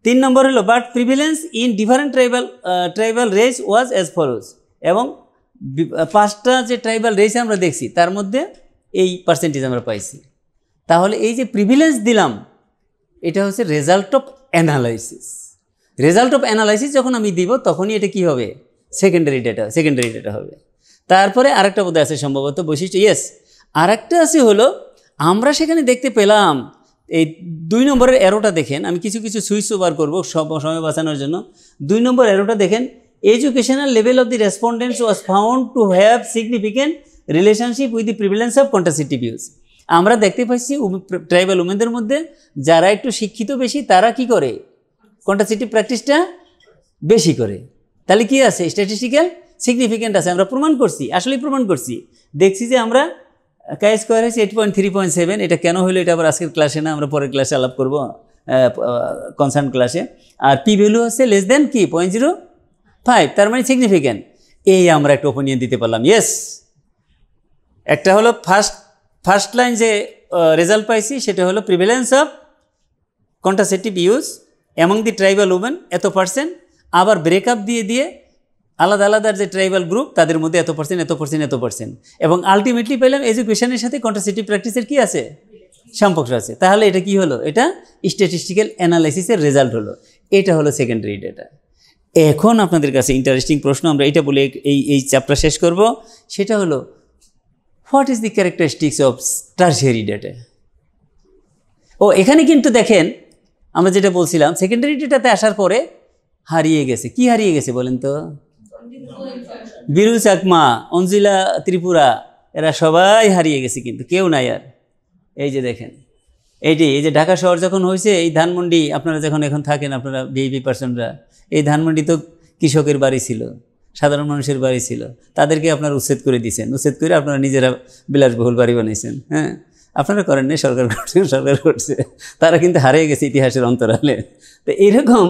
3 নম্বর হলো but prevalence in different tribal race was as follows, এবং 5টা যে ট্রাইবাল রেস আমরা দেখছি তার মধ্যে এই পার্সেন্টেজ আমরা পাইছি। তাহলে এই যে প্রিভিলেন্স দিলাম এটা হচ্ছে result of analysis. Result of analysis যখন আমি দিব তখনই এটা কি হবে, সেকেন্ডারি ডেটা হবে। তারপরে আরেকটা বোধহয় আছে সম্ভবত বৈশিষ্ট্য, ইয়েস আরেকটা আছে হলো আমরা সেখানে দেখতে পেলাম, এই 2 নম্বরের অ্যারোটা দেখেন, আমি কিছু সুইচ ওভার করবো সময় বাঁচানোর জন্য। 2 নম্বর অ্যারোটা দেখেন, educational level of the respondents was found to have significant relationship with the prevalence of contraceptive use. আমরা দেখতে পাচ্ছি ট্রাইবাল উমেনদের মধ্যে যারা একটু শিক্ষিত বেশি তারা কি করে, কন্ট্রাসেপটিভ প্র্যাকটিসটা বেশি করে। তাহলে কি আছে, স্ট্যাটিস্টিক্যাল সিগনিফিকেন্ট আছে, আমরা প্রমাণ করছি, আসলেই প্রমাণ করছি। দেখছি যে আমরা কাই স্কোয়ার হয়েছে 8.3.7, এটা কেন হলো এটা আবার আজকের ক্লাসে না, আমরা পরের ক্লাসে আলাপ করব, কনসার্ন ক্লাসে। আর পি ভ্যালু হচ্ছে লেস দেন কি 0.05, তার মানে সিগনিফিকেন্ট। এই আমরা একটা ওপিনিয়ন দিতে পারলাম, ইয়েস। একটা হলো ফার্স্ট লাইন যে রেজাল্ট পাইছি সেটা হলো prevalence of contraceptive use among the tribal women এত %, আবার ব্রেকআপ দিয়ে আলাদা যে ট্রাইবাল গ্রুপ তাদের মধ্যে এত %, এবং আলটিমেটলি পেলাম এডুকেশনের সাথে কন্ট্রাসেপটিভ প্র্যাকটিসের কি আছে, সম্পর্ক আছে। তাহলে এটা কি হলো, এটা স্ট্যাটিস্টিক্যাল অ্যানালাইসিসের রেজাল্ট হলো, এটা হলো সেকেন্ডারি ডেটা। এখন আপনাদের কাছে ইন্টারেস্টিং প্রশ্ন, আমরা এটা বলে এই চ্যাপ্টার শেষ করব, সেটা হলো what is the characteristics of tertiary data. এখানে কিন্তু দেখেন আমরা যেটা বলছিলাম সেকেন্ডারি ডেটাতে আসার পরে হারিয়ে গেছে, কি হারিয়ে গেছে বলেন তো, বীরু চাকমা, অঞ্জিলা ত্রিপুরা, এরা সবাই হারিয়ে গেছে, কিন্তু কেউ নাই আর। এই যে দেখেন, এই যে ঢাকা শহর যখন হয়েছে, এই ধানমন্ডি আপনারা যখন এখন থাকেন, আপনারা ভিআইপি পার্সনরা, এই ধানমন্ডি তো কৃষকের বাড়ি ছিল, সাধারণ মানুষের বাড়ি ছিল, তাদেরকে আপনারা উচ্ছেদ করে দিয়েছেন, উচ্ছেদ করে আপনারা নিজেরা বিলাসবহুল বাড়ি বানিয়েছেন। হ্যাঁ, আপনারা করেন না, সরকার করছে, তারা কিন্তু হারিয়ে গেছে ইতিহাসের অন্তরালে। তো এইরকম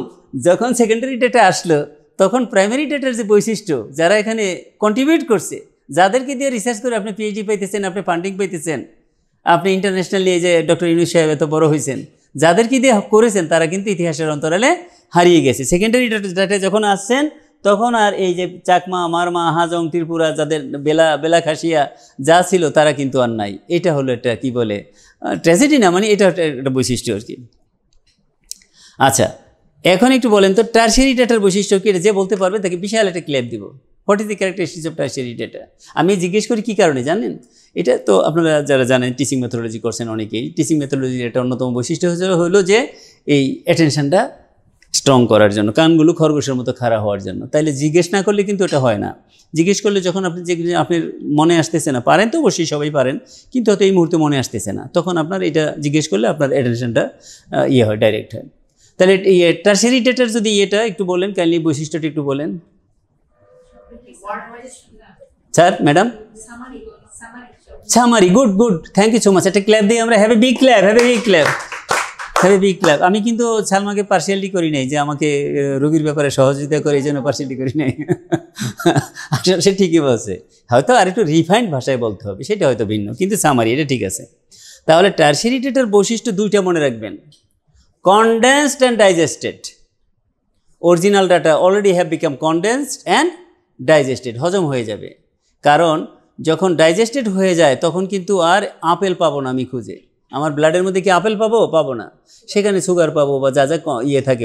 যখন সেকেন্ডারি ডেটা আসলো, তখন প্রাইমারি ডেটার যে বৈশিষ্ট্য, যারা এখানে কন্ট্রিবিউট করছে, যাদেরকে দিয়ে রিসার্চ করে আপনি পিএইচডি পাইতেছেন, আপনি ফান্ডিং পাইতেছেন, আপনি ইন্টারন্যাশনালি এই যে ডক্টর ইউনূস সাহেব এত বড় হয়েছেন, যাদেরকে দিয়ে করেছেন তারা কিন্তু ইতিহাসের অন্তরালে হারিয়ে গেছে। সেকেন্ডারি ডেটা যখন আসছেন তখন আর এই যে চাকমা, মারমা, হাজং, ত্রিপুরা যাদের বেলা খাসিয়া যা ছিল তারা কিন্তু আর নাই। এটা হলো একটা কি বলে ট্র্যাজেডি না, মানে এটা একটা বৈশিষ্ট্য আর কি। আচ্ছা, এখন একটু বলেন তো টারশিয়ারি ডেটার বৈশিষ্ট্য কি? এটা যে বলতে পারবে তাকে বিশাল একটা ক্লেপ দিব। What is the characteristics of tertiary data? আমি জিজ্ঞেস করি কী কারণে জানেন? এটা তো আপনারা যারা জানেন, টিচিং মেথোডোলজি করছেন অনেকেই, টিচিং মেথোডোলজির একটা অন্যতম বৈশিষ্ট্য হলো যে এই অ্যাটেনশনটা স্ট্রং করার জন্য, কানগুলো খরগোশের মতো খাড়া হওয়ার জন্য। তাইলে জিজ্ঞেস না করলে কিন্তু এটা হয় না। জিজ্ঞেস করলে যখন আপনি যে আপনার মনে আসতেছে না, পারেন তো অবশ্যই সবাই পারেন, কিন্তু হয়তো এই মুহূর্তে মনে আসতেছে না, তখন আপনার এটা জিজ্ঞেস করলে আপনার অ্যাটেনশনটা হয়, ডাইরেক্ট হয়। তাহলে টারশিয়ারি ডেটার যদি এটা একটু বলেন, কাইন্ডলি বৈশিষ্ট্যটা একটু বলেন sir, madam. Summary, good good, thank you so much. একটা ক্ল্যাপ দিই আমরা, have a big clap, have a big clap, have a big clap. আমি কিন্তু সালমাকে পার্সিয়ালিটি করি নাই যে আমাকে রোগীর ব্যাপারে সহযোগিতা করে, এই জন্য পার্সিয়ালিটি করি নাই। আসলে সে ঠিকই বলছে, হয়তো আর একটু রিফাইন্ড ভাষায় বলতে হবে, সেটা হয়তো ভিন্ন, কিন্তু সামারি এটা ঠিক আছে। তাহলে টারশিয়ারি ডেটার বৈশিষ্ট্য দুইটা মনে রাখবেন, condensed and digested. Original data already have become condensed and digested, হজম হয়ে যাবে। কারণ যখন ডাইজেস্টেড হয়ে যায় তখন কিন্তু আর আপেল পাবো না আমি খুঁজে। আমার ব্লাডের মধ্যে কি আপেল পাবো না, সেখানে সুগার পাবো বা যা যা ইয়ে থাকে,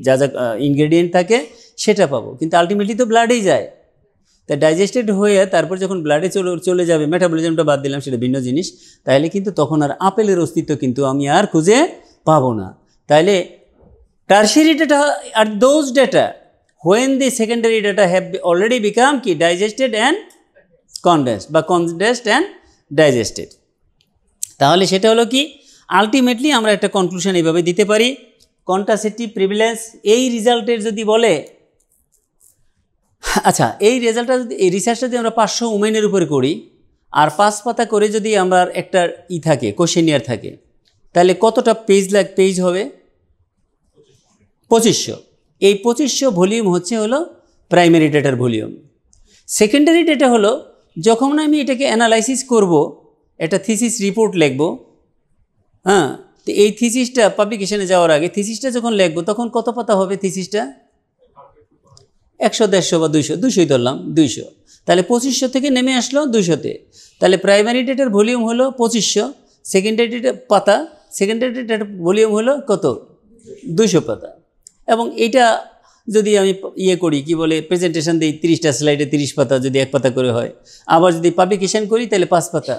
যা যা ইনগ্রেডিয়েন্ট থাকে সেটা পাবো, কিন্তু আলটিমেটলি তো ব্লাডেই যায়। তাই ডাইজেস্টেড হয়ে তারপর যখন ব্লাডে চলে যাবে, মেটাবলিজমটা বাদ দিলাম, সেটা ভিন্ন জিনিস, তাহলে কিন্তু তখন আর আপেলের অস্তিত্ব কিন্তু আমি আর খুঁজে পাবো না। তাহলে টারশিয়ারি ডেটা আর those data when the secondary data have already become কি digested and condensed বা condensed and digested। তাহলে সেটা হলো কি, আলটিমেটলি আমরা একটা কনক্লুশন এইভাবে দিতে পারি, কন্ট্রাসেপটিভ প্রিভিলেন্স এই রেজাল্টের যদি বলে, আচ্ছা এই রেজাল্টটা যদি, এই রিসার্চটা যদি আমরা 500 উমেনের উপরে করি আর 5 পাতা করে যদি আমরা একটা থাকে কোশ্চেনিয়ার থাকে, তাহলে কতটা পেজ হবে? 2500। এই 2500 ভলিউম হলো প্রাইমারি ডেটার ভলিউম। সেকেন্ডারি ডেটা হলো যখন আমি এটাকে অ্যানালাইসিস করব, একটা থিসিস রিপোর্ট লিখব, হ্যাঁ, তো এই থিসিসটা পাবলিকেশনে যাওয়ার আগে থিসিসটা যখন লিখব তখন কত পাতা হবে থিসিসটা? 100, 150 বা 200 ধরলাম, 200। তাহলে 2500 থেকে নেমে আসলো 200-তে। তাহলে প্রাইমারি ডেটার ভলিউম হলো 2500, সেকেন্ডারি ডেটা পাতা, সেকেন্ডারি ডেটার ভলিউম হলো কত? 200 পাতা। এবং এইটা যদি আমি করি কি বলে, প্রেজেন্টেশন দিই 30টা স্লাইডে 30 পাতা, যদি 1 পাতা করে হয়, আবার যদি পাবলিকেশন করি তাহলে 5 পাতা,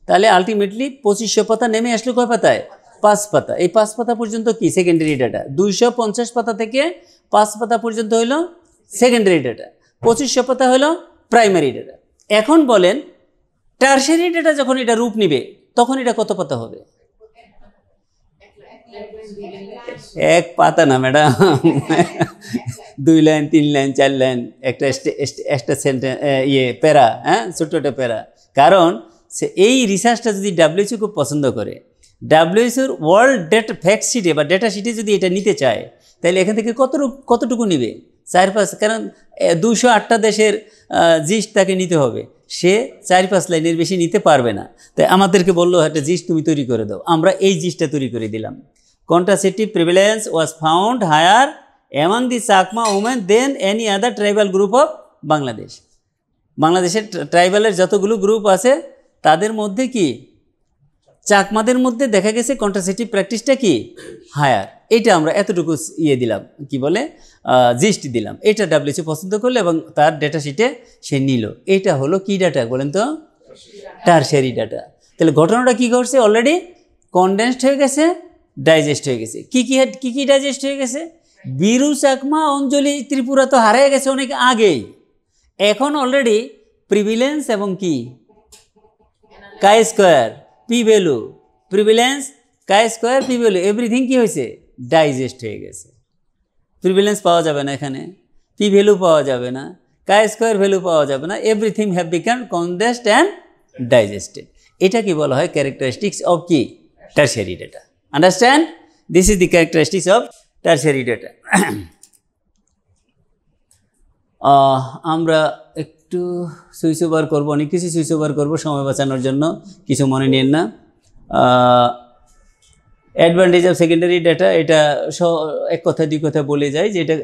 তাহলে আলটিমেটলি 2500 পাতা নেমে আসলো কয় পাতায়? 5 পাতা। এই 5 পাতা পর্যন্ত কি সেকেন্ডারি ডাটা, 250 পাতা থেকে 5 পাতা পর্যন্ত হলো সেকেন্ডারি ডাটা, 2500 পাতা হলো প্রাইমারি ডাটা। এখন বলেন টারশিয়ারি ডাটা যখন এটা রূপ নিবে তখন এটা কত পাতা হবে? 1 পাতা না ম্যাডাম, 2 লাইন, 3 লাইন, 4 লাইন, একটা সেন্টেন্স, প্যারা, হ্যাঁ, ছোট্ট একটা প্যারা। কারণ সে এই রিসার্চটা যদি WHO খুব পছন্দ করে, WHOর ওয়ার্ল্ড ডেটা ফ্যাক্ট শিটে বা ডেটা শিটে যদি এটা নিতে চায়, তাহলে এখান থেকে কতটুকু নিবে? 4-5, কারণ 208টা দেশের জিস্ট তাকে নিতে হবে, সে 4-5 লাইনের বেশি নিতে পারবে না। তাই আমাদেরকে বললো একটা জিস্ট তুমি তৈরি করে দাও, আমরা এই জিস্টটা তৈরি করে দিলাম। Contraceptive prevalence was found higher among the Chakma women than any other tribal group of Bangladesh. বাংলাদেশের ট্রাইবালের যতগুলো গ্রুপ আছে তাদের মধ্যে কি চাকমাদের মধ্যে দেখা গেছে কন্ট্রাসেপটিভ প্র্যাকটিসটা কি হায়ার। এটা আমরা এতটুকু দিলাম, কি বলে জিস্ট দিলাম। এটা WHO পছন্দ করলো এবং তার ডেটা শিটে সে নিল। এটা হলো কি ডাটা বলেন তো? Tertiary data. তাহলে ঘটনাটা কি ঘটছে? অলরেডি কনডেন্সড হয়ে গেছে, ডাইজেস্ট হয়ে গেছে। কি ডাইজেস্ট হয়ে গেছে? বিরু, চাকমা, অঞ্জলি, ত্রিপুরা তো হারিয়ে গেছে অনেক আগেই। এখন অলরেডি প্রিভিলেন্স এবং কি কাই স্কোয়ার, পি ভ্যালু, প্রিভিলেন্স, কাই স্কোয়ার, পি ভ্যালু, এভরিথিং কি হয়েছে? ডাইজেস্ট হয়ে গেছে। প্রিভিলেন্স পাওয়া যাবে না এখানে, পি ভ্যালু পাওয়া যাবে না, কাই স্কোয়ার ভ্যালু পাওয়া যাবে না, everything have become condensed and digested. এটা কি বলা হয়? ক্যারেক্টারিস্টিক্স অফ কি tertiary data. Understand? This is the characteristics of tertiary data. আমরা একটু সুইচ ওভার করবো, অনেক কিছু সুইচ ওভার করবো সময় বাঁচানোর জন্য, কিছু মনে নিন না। অ্যাডভান্টেজ অফ সেকেন্ডারি ডাটা, এটা এক কথা দুই কথা বলে যায় যে এটা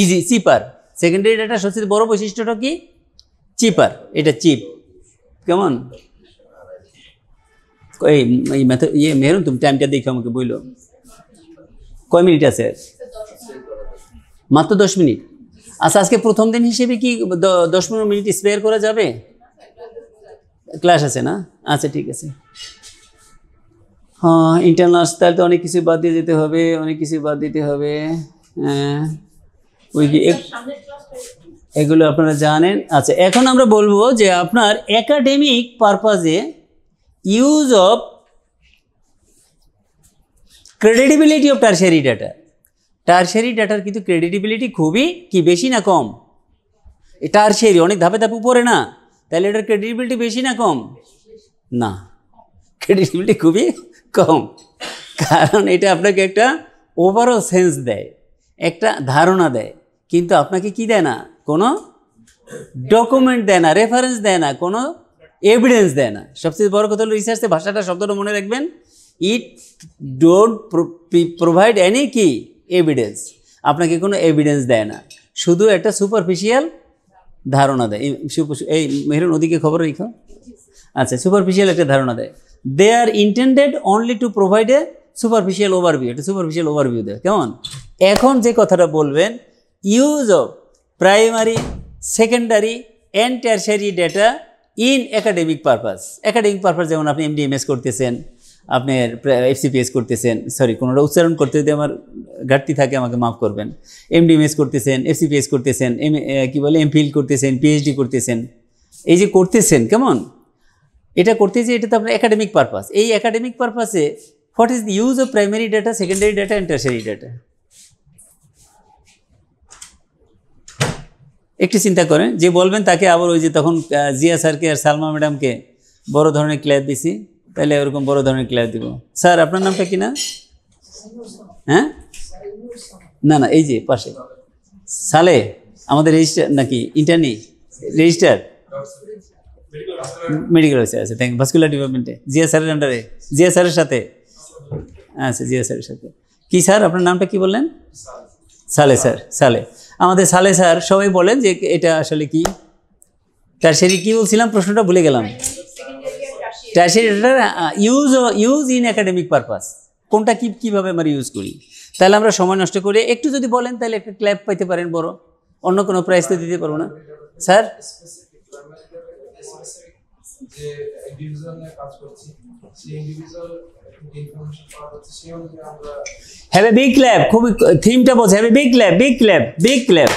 ইজি, চিপার। সেকেন্ডারি ডাটা সবচেয়ে বড় বৈশিষ্ট্যটা কি? চিপার, এটা চিপ। কেমন এই মেথড মেহরুন, তুমি টাইমটা দেখে আমাকে বললো কয় মিনিট আছে? মাত্র 10 মিনিট। আচ্ছা, আজকে প্রথম দিন হিসেবে কি 10-15 মিনিট স্পেয়ার করা যাবে? ক্লাস আছে না? আচ্ছা ঠিক আছে। হ্যাঁ, ইন্টারনাল তাহলে তো অনেক কিছু বাদ দিয়ে যেতে হবে, অনেক কিছু বাদ দিতে হবে। ওই কি এগুলো আপনারা জানেন। আচ্ছা, এখন আমরা বলবো যে আপনার একাডেমিক পারপাজে use of credibility of tertiary data. Tertiary ডাটার কিন্তু ক্রেডিবিলিটি খুবই কি বেশি না কম? টারশিয়ারি অনেক ধাপে ধাপে উপরে না, তাহলে এটার ক্রেডিবিলিটি বেশি না কম? না, ক্রেডিবিলিটি খুবই কম। কারণ এটা আপনাকে একটা ওভারঅল সেন্স দেয়, একটা ধারণা দেয়, কিন্তু আপনাকে কি দেয় না? কোনো ডকুমেন্ট দেয় না, রেফারেন্স দেয় না, কোনো এভিডেন্স দেয় না। সবচেয়ে বড় কথা হলো রিসার্চে ভাষাটা, শব্দটা মনে রাখবেন, ইট ডোন্ট প্রোভাইড এনি কি এভিডেন্স। আপনাকে কোনো এভিডেন্স দেয় না, শুধু একটা সুপারফিশিয়াল ধারণা দেয়। এই মেহরুন ওদিকে খবর রেখো। আচ্ছা, সুপারফিশিয়াল একটা ধারণা দেয়। They are intended only to provide a superficial overview, এটা সুপারফিশিয়াল ওভারভিউ দেয়। কেমন? এখন যে কথাটা বলবেন, use of primary, secondary and tertiary data in academic purpose. Academic purpose যেমন আপনি এমডিএমএস করতেছেন, আপনার এফসিপিএস করতেছেন, সরি কোনোটা উচ্চারণ করতে যদি আমার ঘাটতি থাকে আমাকে মাফ করবেন। এমডিএমএস করতেছেন, এফসিপিএস করতেছেন, কি বলে এমফিল করতেছেন, পিএইচডি করতেছেন, এই যে করতেছেন, কেমন এটা করতে যে এটা তো আপনার একাডেমিক পারপাস। এই একাডেমিক পারপাসে what is the use of primary data, secondary data and tertiary data? একটু চিন্তা করেন, যে বলবেন তাকে আবার ওই যে তখন জিয়া স্যারকে আর সালমা ম্যাডামকে বড় ধরনের ক্ল্যাপ দিছি, তাহলে ওরকম বড় ধরনের ক্ল্যাপ দিব। স্যার আপনার নামটা কি না? হ্যাঁ, না না, এই যে পাশে সালে আমাদের রেজিস্টার নাকি ইন্টারনি রেজিস্টার মেডিকেল হয়েছে। আচ্ছা, থ্যাংক ইউ। ভাস্কুলার ডিপার্টমেন্টে জিয়া স্যারের আন্ডারে, জিয়া স্যারের সাথে। আচ্ছা, জিয়া স্যারের সাথে। কি স্যার আপনার নামটা কি বললেন? সালে স্যার। সালে, আমাদের সালে স্যার সবাই বলেন যে এটা আসলে কি টারশিয়ারি, কি বলছিলাম প্রশ্নটা ভুলে গেলাম। Tertiary data use in academic purpose, কোনটা কীভাবে আমরা ইউজ করি। তাহলে আমরা সময় নষ্ট করে একটু যদি বলেন তাহলে একটা ক্ল্যাপ পাইতে পারেন বড়, অন্য কোনো প্রাইজ তো দিতে পারবো না। Sir have a big clap, খুবই থিমটা বলছে, have a big clap, big clap, big clap.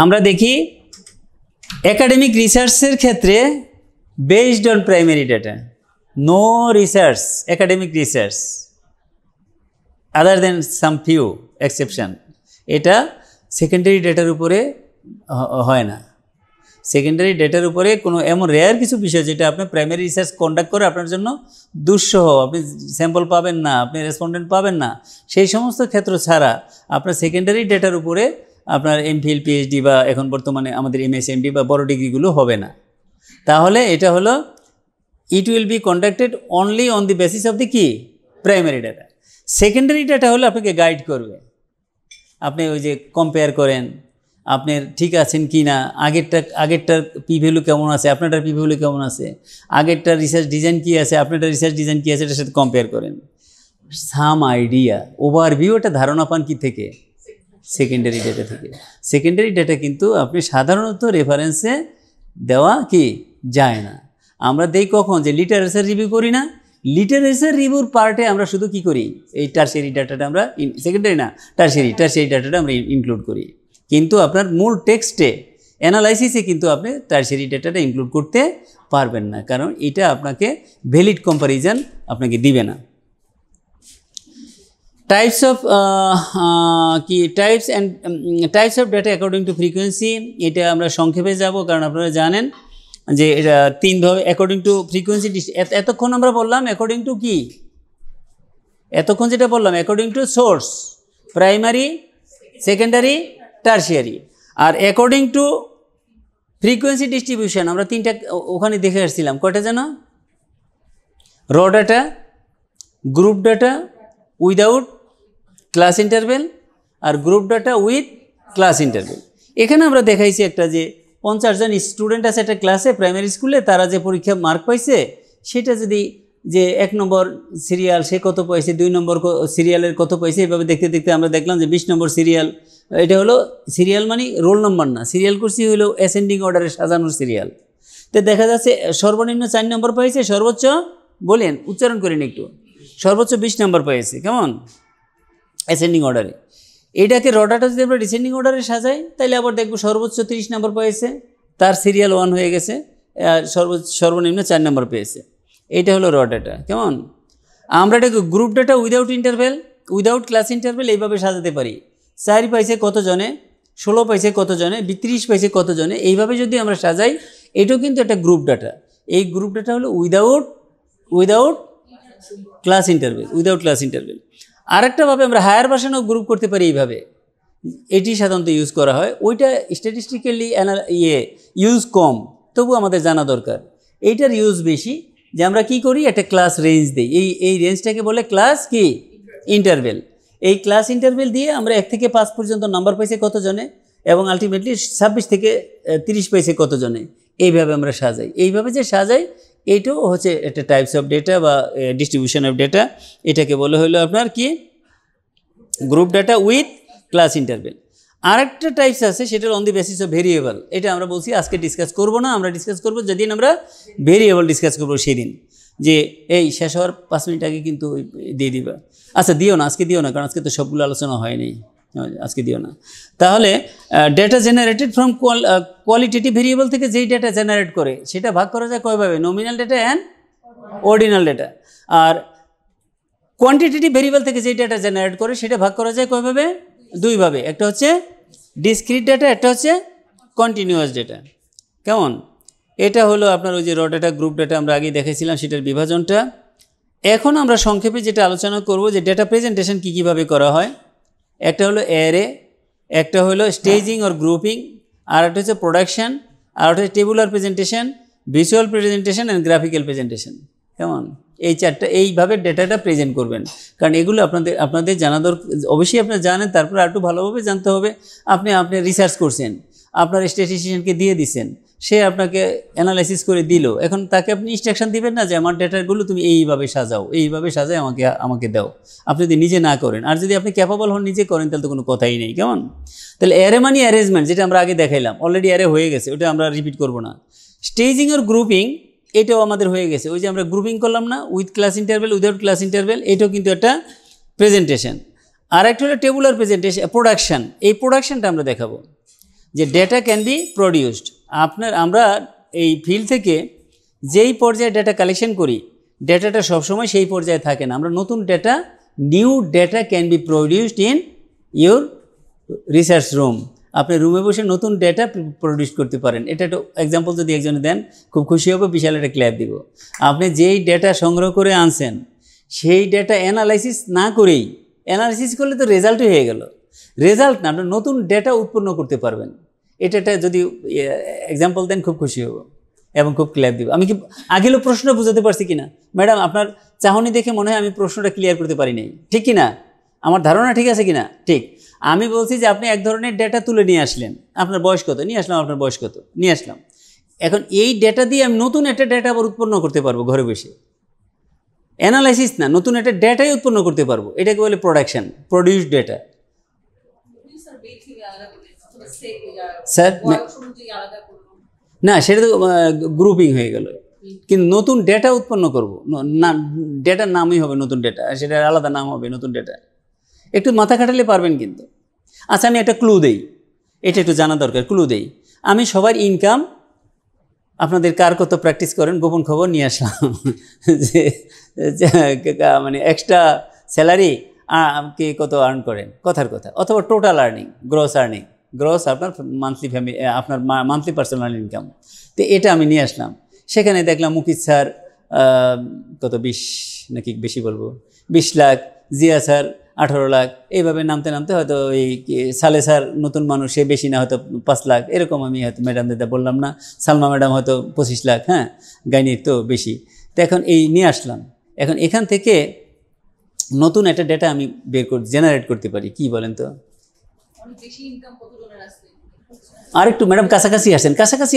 আমরা দেখি একাডেমিক রিসার্চের ক্ষেত্রে based on primary data, no research, academic research other than some few exception, এটা সেকেন্ডারি ডেটার উপরে হয় না। সেকেন্ডারি ডেটার উপরে কোনো এমন রেয়ার কিছু বিষয় যেটা আপনি প্রাইমারি রিসার্চ কন্ডাক্ট করে আপনার জন্য দুঃসহ, আপনি স্যাম্পল পাবেন না, আপনি রেসপন্ডেন্ট পাবেন না, সেই সমস্ত ক্ষেত্র ছাড়া আপনার সেকেন্ডারি ডেটার উপরে আপনার এমফিল, পিএইচডি বা এখন বর্তমানে আমাদের এমএস, এমডি বা বড় ডিগ্রিগুলো হবে না। তাহলে এটা হলো it will be conducted only on the basis of the কি প্রাইমারি ডাটা। সেকেন্ডারি ডাটা হলো আপনাকে গাইড করবে, আপনি ওই যে কম্পেয়ার করেন আপনার ঠিক আছেন কি না, আগেরটার পি ভ্যালু কেমন আছে, আপনারটার পি ভ্যালু কেমন আছে, আগেরটার রিসার্চ ডিজাইন কী আছে, আপনারটার রিসার্চ ডিজাইন কী আছে, এটার সাথে কম্পেয়ার করেন। সাম আইডিয়া, ওভারভিউ, একটা ধারণা পান কি থেকে? সেকেন্ডারি ডাটা থেকে। সেকেন্ডারি ডাটা কিন্তু আপনি সাধারণত রেফারেন্সে দেওয়া কি যায় না। আমরা দেই কখন? যে লিটারেচার রিভিউ করি না, লিটারেচার রিভিউর পার্টে আমরা শুধু কি করি, এই টারশিয়ারি ডাটাটা আমরা, সেকেন্ডারি না টারশিয়ারি ডাটাটা আমরা ইনক্লুড করি। কিন্তু আপনার মূল টেক্সটে, অ্যানালাইসিসে কিন্তু আপনি টারশিয়ারি ডাটাটা ইনক্লুড করতে পারবেন না, কারণ এটা আপনাকে ভ্যালিড কম্প্যারিজন আপনাকে দিবে না। Types of types of data according to frequency, এটা আমরা সংক্ষেপে যাব, কারণ আপনারা জানেন যে এটা তিনভাবে অ্যাকর্ডিং টু ফ্রিকোয়েন্সি। এতক্ষণ আমরা বললাম অ্যাকর্ডিং টু কি, এতক্ষণ যেটা বললাম according to source, primary, secondary, tertiary. আর অ্যাকর্ডিং টু ফ্রিকোয়েন্সি ডিস্ট্রিবিউশন আমরা তিনটা ওখানে দেখে আসছিলাম, কয়টা যেন? Raw data, group data without class interval আর group data with class interval. এখানে আমরা দেখাইছি একটা যে 50 জন স্টুডেন্ট আছে একটা ক্লাসে প্রাইমারি স্কুলে, তারা যে পরীক্ষা মার্ক পাইছে সেটা যদি যে 1 নম্বর সিরিয়াল সে কত পাইছে, 2 নম্বর সিরিয়ালের কত পাইছে, এভাবে দেখতে দেখতে আমরা দেখলাম যে 20 নম্বর সিরিয়াল, এটা হলো সিরিয়াল মানে রোল নম্বর না, সিরিয়াল করছি হলো অ্যাসেন্ডিং অর্ডারে সাজানোর সিরিয়াল। তো দেখা যাচ্ছে সর্বনিম্ন 4 নম্বর পাইছে, সর্বোচ্চ বলেন উচ্চারণ করেন একটু, সর্বোচ্চ 20 নম্বর পাইছে, কেমন অ্যাসেন্ডিং অর্ডারে। এইটাকে রডাটা যদি আমরা ডিসেন্ডিং অর্ডারে সাজাই তাহলে আবার দেখবো সর্বোচ্চ 30 নম্বর পেয়েছে, তার সিরিয়াল 1 হয়ে গেছে, আর সর্বনিম্ন 4 নম্বর পেয়েছে। এইটা হলো র ডাটা, কেমন। আমরা এটাকে group data without interval, without class interval এইভাবে সাজাতে পারি। 4 পাইছে কত জনে, 16 পাইছে কত জনে, 30 পাইছে কত জনে, এইভাবে যদি আমরা সাজাই এটাও কিন্তু একটা গ্রুপ ডাটা। এই গ্রুপ ডাটা হলো without class interval, without class interval. আরেকটাভাবে আমরা হায়ার ভার্সনও গ্রুপ করতে পারি এইভাবে, এটি সাধারণত ইউজ করা হয়। ওইটা স্ট্যাটিস্টিক্যালি ইউজ কম, তবু আমাদের জানা দরকার। এইটার ইউজ বেশি, যে আমরা কি করি একটা ক্লাস রেঞ্জ দিই, এই রেঞ্জটাকে বলে ক্লাস কি ইন্টারভেল। এই ক্লাস ইন্টারভেল দিয়ে আমরা 1 থেকে 5 পর্যন্ত নাম্বার পাইছে কত জনে, এবং আলটিমেটলি 26 থেকে 30 পাইছে কত জনে, এইভাবে আমরা সাজাই। এইভাবে যে সাজাই এইটাও হচ্ছে একটা টাইপস অফ ডেটা বা ডিস্ট্রিবিউশন অফ ডেটা। এটাকে বলে হলো আপনার কি group data with class interval. আরেকটা টাইপস আছে, সেটা on the basis of variable. এটা আমরা বলছি আজকে ডিসকাস করব না, আমরা ডিসকাস করব যেদিন আমরা ভেরিয়েবল ডিসকাস করব সেদিন, যে এই শেষ হওয়ার 5 মিনিট আগে কিন্তু দিয়ে দিবা। আচ্ছা দিও না, আজকে দিও না, কারণ আজকে তো সবগুলো আলোচনা হয়নি, আজকে দিও না। তাহলে data generated from qualitative variable থেকে যেই ডেটা জেনারেট করে সেটা ভাগ করা যায় কয়ভাবে, nominal data and ordinal data. আর কোয়ান্টিটেটিভ ভেরিয়েবল থেকে যেই ডেটা জেনারেট করে সেটা ভাগ করা যায় কয়ভাবে, 2 ভাবে। একটা হচ্ছে ডিসক্রিট ডেটা, একটা হচ্ছে কন্টিনিউয়াস ডেটা, কেমন। এটা হলো আপনার ওই যে র ডেটা গ্রুপ ডেটা আমরা আগেই দেখেছিলাম, সেটার বিভাজনটা। এখন আমরা সংক্ষেপে যেটা আলোচনা করব যে ডেটা প্রেজেন্টেশন কীভাবে করা হয়। একটা হলো অ্যারে, একটা হলো স্টেজিং অর গ্রুপিং, আর একটা হচ্ছে প্রোডাকশান, আর একটা হচ্ছে tabular presentation, visual presentation and graphical presentation, কেমন। এই 4টা এইভাবে ডেটাটা প্রেজেন্ট করবেন, কারণ এগুলো আপনাদের জানা দরকার। অবশ্যই আপনারা জানেন, তারপরে আর একটু ভালোভাবে জানতে হবে। আপনি রিসার্চ করছেন, আপনার স্ট্যাটিস্টিশিয়ানকে দিয়ে দিচ্ছেন, সে আপনাকে অ্যানালাইসিস করে দিল, এখন তাকে আপনি ইনস্ট্রাকশন দিবেন না যে আমার ডেটাগুলো তুমি এইভাবে সাজাও, এইভাবে সাজাই আমাকে দাও। আপনি যদি নিজে না করেন, আর যদি আপনি ক্যাপাবল হন নিজে করেন, তাহলে তো কোনো কথাই নেই, কেমন। তাহলে অ্যারে মানে অ্যারেঞ্জমেন্ট, যেটা আমরা আগে দেখাইলাম, অলরেডি অ্যারে হয়ে গেছে, ওটা আমরা রিপিট করব না। স্টেজিং আর গ্রুপিং এটাও আমাদের হয়ে গেছে, ওই যে আমরা গ্রুপিং করলাম না, with class interval without class interval, এটাও কিন্তু একটা প্রেজেন্টেশন। আর একটা হলো টেবুলার প্রেজেন্টেশন, প্রোডাকশান। এই প্রোডাকশানটা আমরা দেখাবো যে ডেটা ক্যান বি প্রডিউসড। আমরা এই ফিল্ড থেকে যেই পর্যায়ে ডেটা কালেকশন করি, ডেটাটা সবসময় সেই পর্যায়ে থাকে না। আমরা নতুন data, new data can be produced in your research room. আপনি রুমে বসে নতুন ডেটা প্রডিউস করতে পারেন। এটা একটা এক্সাম্পল যদি একজনে দেন খুব খুশি হবে, বিশাল একটা ক্ল্যাপ দিব। আপনি যেই ডেটা সংগ্রহ করে আনছেন সেই ডেটা অ্যানালাইসিস না করেই, অ্যানালাইসিস করলে তো রেজাল্টই হয়ে গেল, রেজাল্ট না, আপনি নতুন ডেটা উৎপন্ন করতে পারবেন। এটা যদি এক্সাম্পল দেন খুব খুশি হব এবং খুব ক্লিয়ার দিব। আমি কি আগেও প্রশ্ন বুঝাতে পারছি কিনা ম্যাডাম? আপনার চাহনি দেখে মনে হয় আমি প্রশ্নটা ক্লিয়ার করতে পারি নাই, ঠিক কিনা? আমার ধারণা ঠিক আছে কিনা? ঠিক। আমি বলছি যে আপনি এক ধরনের ডেটা তুলে নিয়ে আসলেন, আপনার বয়স কত নিয়ে আসলাম, আপনার বয়স কত নিয়ে আসলাম। এখন এই ডেটা দিয়ে আমি নতুন একটা ডেটা আবার উৎপন্ন করতে পারবো ঘরে বসে, অ্যানালাইসিস না, নতুন একটা ডেটাই উৎপন্ন করতে পারবো। এটাকে বলে প্রোডাকশন, প্রডিউস ডেটা। স্যার না, সেটা তো গ্রুপিং হয়ে গেল, কিন্তু নতুন ডেটা উৎপন্ন করব না, ডেটার নামই হবে নতুন ডেটা, সেটার আলাদা নাম হবে নতুন ডেটা। একটু মাথা খাটালে পারবেন কিন্তু। আচ্ছা আমি একটা ক্লু দেই, এটা একটু জানা দরকার, ক্লু দেই। আমি সবার ইনকাম, আপনাদের কার কত প্র্যাকটিস করেন গোপন খবর নিয়ে আসলাম, যে মানে এক্সট্রা স্যালারি কে কত আর্ন করেন, কথার কথা, অথবা total earning, gross earning, gross আপনার মান্থলি ফ্যামিলি, আপনার মান্থলি পার্সোনাল ইনকাম। তো এটা আমি নিয়ে আসলাম, সেখানে দেখলাম মুকিত স্যার কত 20 নাকি বেশি বলবো 20 লাখ, জিয়া স্যার 18 লাখ, এইভাবে নামতে নামতে হয়তো এই সালে স্যার নতুন মানুষ, সে বেশি না হয়তো 5 লাখ, এরকম আমি হয়তো ম্যাডামদের বললাম না, সালমা ম্যাডাম হয়তো 25 লাখ, হ্যাঁ গাইনির তো বেশি। তো এখন এই নিয়ে আসলাম। এখন এখান থেকে নতুন একটা ডেটা আমি জেনারেট করতে পারি। কি বলেন তো? আরেকটু ম্যাডাম কাছাকাছি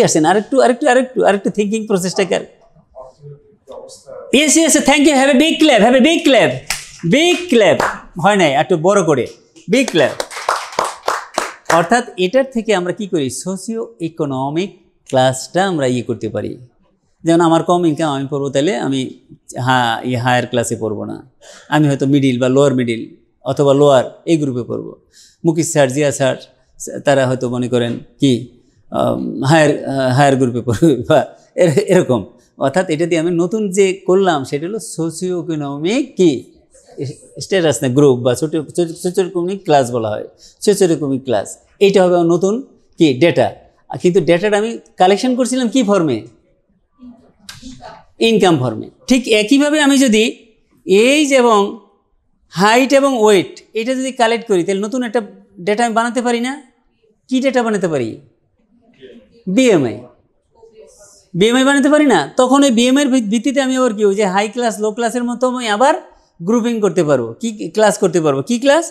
আসেন, আরেকটু থিঙ্কিং প্রসেসটাকে। Yes, thank you, have a big clap, হয় নাই, একটু বড় করে বিগ ক্ল্যাপ। অর্থাৎ এটার থেকে আমরা কি করি, সোশিও ইকোনমিক ক্লাসটা আমরা করতে পারি। যেমন আমার কম ইনকাম, আমি পড়বো, তাহলে আমি হায়ার ক্লাসে পড়বো না, আমি হয়তো মিডিল বা লোয়ার মিডিল অথবা লোয়ার এই গ্রুপে পড়বো। মুকিশ স্যার, জিয়া স্যার, তারা হয়তো মনে করেন কি হায়ার গ্রুপে পড়বে বা এরকম। অর্থাৎ এটা দিয়ে আমি নতুন যে করলাম সেটা হলো সোশিও ইকোনমিক কি স্ট্যাটাস না গ্রুপ বা সোশিও ইকোনমিক ক্লাস বলা হয়, সোশিও ইকোনমিক ক্লাস। এইটা হবে নতুন কি ডেটা। কিন্তু ডেটাটা আমি কালেকশন করছিলাম কি ফর্মে, ইনকাম ফর্মে। ঠিক একইভাবে আমি যদি এইজ এবং হাইট এবং ওয়েট এটা যদি কালেক্ট করি, তাহলে নতুন একটা ডেটা আমি বানাতে পারি না? কি ডেটা বানাতে পারি? বিএমআই বানাতে পারি না? তখন ওই বিএমআইয়ের ভিত্তিতে আমি আবার কি যে হাই ক্লাস লো ক্লাসের মতো আমি আবার গ্রুপিং করতে পারবো, কি ক্লাস করতে পারবো। কি class?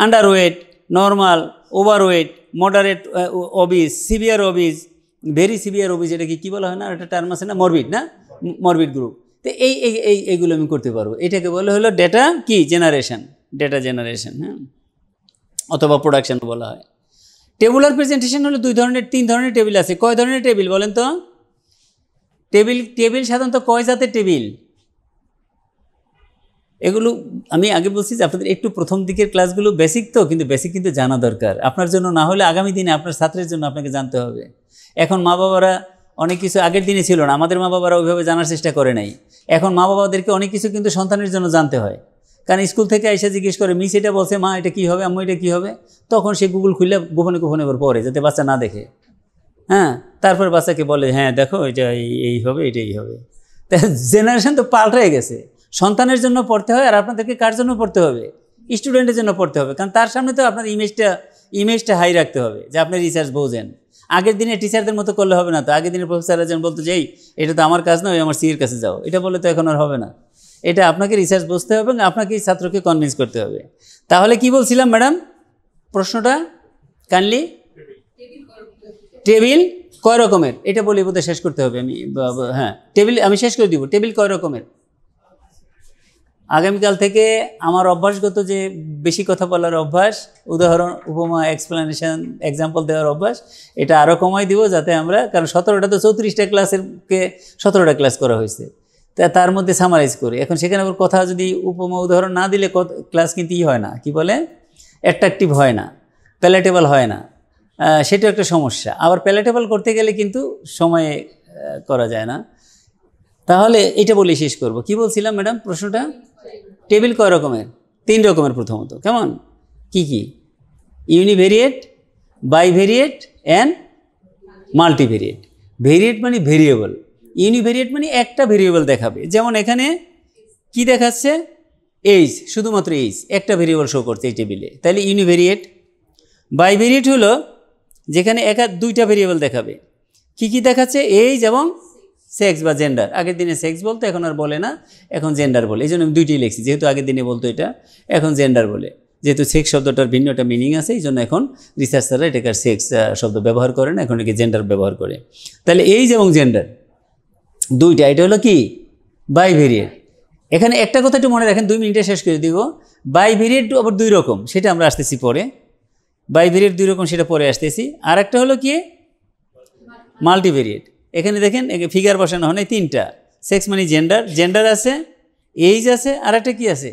Under weight, normal, over weight, moderate obese, severe obese, very severe obese, এটা কি বলা হয় না, একটা টার্ম আছে না, মরবিড না, মরবিড গ্রুপ। তো এইগুলো আমি করতে পারবো। এটাকে বলে হলো ডেটা কি জেনারেশন, হ্যাঁ, অথবা প্রোডাকশন বলা হয়। টেবুলার প্রেজেন্টেশন হলো তিন ধরনের টেবিল আছে। কয় ধরনের টেবিল বলেন তো? টেবিল সাধারণত কয় জাতের টেবিল? এগুলো আমি আগে বলছি যে আপনাদের একটু প্রথম দিকের ক্লাসগুলো বেসিক তো, কিন্তু বেসিক কিন্তু জানা দরকার আপনার জন্য, না হলে আগামী দিনে আপনার ছাত্রের জন্য আপনাকে জানতে হবে। এখন মা বাবারা অনেক কিছু আগের দিনে ছিল না, আমাদের মা বাবারা ওইভাবে জানার চেষ্টা করে নাই। এখন মা বাবাদেরকে অনেক কিছু কিন্তু সন্তানের জন্য জানতে হয়, কারণ স্কুল থেকে এসে জিজ্ঞেস করে, মিস এটা বলছে, মা এটা কী হবে, আম্মু এটা কী হবে। তখন সে গুগল খুলে গোপনে এবার পড়ে, যাতে বাচ্চা না দেখে। হ্যাঁ, তারপর বাচ্চাকে বলে, হ্যাঁ দেখো এটা এই হবে, এটাই হবে। তা জেনারেশন তো পাল্টে গেছে। সন্তানের জন্য পড়তে হয়, আর আপনাদেরকে কার জন্য পড়তে হবে? স্টুডেন্টের জন্য পড়তে হবে, কারণ তার সামনে তো আপনার ইমেজটা হাই রাখতে হবে যে আপনি রিসার্চ বোঝেন। আগের দিনে টিচারদের মতো করলে হবে না তো। আগের দিনে প্রফেসররা যেন বলতো যে এটা তো আমার কাজ নয়, আমার সিএর কাছে যাও, এটা বলে তো এখন আর হবে না। এটা আপনাকে রিসার্চ বুঝতে হবে, আপনাকে ছাত্রকে কনভিন্স করতে হবে। তাহলে কি বলছিলাম ম্যাডাম প্রশ্নটা? কাইন্ডলি টেবিল কয় রকমের এটা বলে বোধহয় শেষ করতে হবে। হ্যাঁ, টেবিল আমি শেষ করে দিব। টেবিল কয় রকমের? আগামীকাল থেকে আমার অভ্যাসগত যে বেশি কথা বলার অভ্যাস, উদাহরণ, উপমা, এক্সপ্লেনেশন, এক্সাম্পল দেওয়ার অভ্যাস, এটা আরও কমাই দিব, যাতে আমরা, কারণ 17টা তো 34টা ক্লাসেরকে 17টা ক্লাস করা হয়েছে, তার মধ্যে সামারাইজ করি। এখন সেখানে আবার কথা যদি উপমা উদাহরণ না দিলে ক্লাস কিন্তু হয় না, কি বলে, অ্যাট্রাকটিভ হয় না, প্যালেটেবল হয় না। সেটা একটা সমস্যা। আবার প্যালেটেবল করতে গেলে কিন্তু সময়ে করা যায় না। তাহলে এটা বলে শেষ করব। কি বলছিলাম ম্যাডাম প্রশ্নটা? টেবিল কয় রকমের? 3 রকমের। প্রথমত কেমন, কি কি? ইউনিভেরিয়েট, বাইভেরিয়েট অ্যান্ড মাল্টিভেরিয়েট। ভেরিয়েট মানে ভেরিয়েবল, ইউনিভেরিয়েট মানে একটা ভেরিয়েবল দেখাবে। যেমন এখানে কি দেখাচ্ছে? এইজ, শুধুমাত্র এইজ, একটা ভেরিয়েবল শো করছে এই টেবিলে, তাহলে ইউনিভেরিয়েট। বাইভেরিয়েট হলো যেখানে দুইটা ভেরিয়েবল দেখাবে। কি কি দেখাচ্ছে? এইজ এবং সেক্স বা জেন্ডার। আগের দিনে সেক্স বলতো, এখন আর বলে না, এখন জেন্ডার বলে। এই জন্য আমি দুইটি লিখছি, যেহেতু আগের দিনে বলতো এটা, এখন জেন্ডার বলে। যেহেতু সেক্স শব্দটার ভিন্ন একটা মিনিং আছে, এই জন্য এখন রিসার্চাররা এটাকে সেক্স শব্দ ব্যবহার করে না, এখন এটাকে জেন্ডার ব্যবহার করে। তাহলে এইজ এবং জেন্ডার দুইটা, এটা হলো কি বাইভেরিয়েট। এখানে একটা কথা একটু মনে রাখেন, 2 মিনিটে শেষ করে দিব। বাইভেরিয়েট আবার 2 রকম, সেটা আমরা আসতেছি পরে। বাইভেরিয়েট 2 রকম, সেটা পরে আসতেছি। আর একটা হলো কি মাল্টিভেরিয়েট। এখানে দেখেন ফিগার বসানো হয় 3টা। সেক্স মানে জেন্ডার, জেন্ডার আছে, এইজ আছে, আর একটা কী আছে?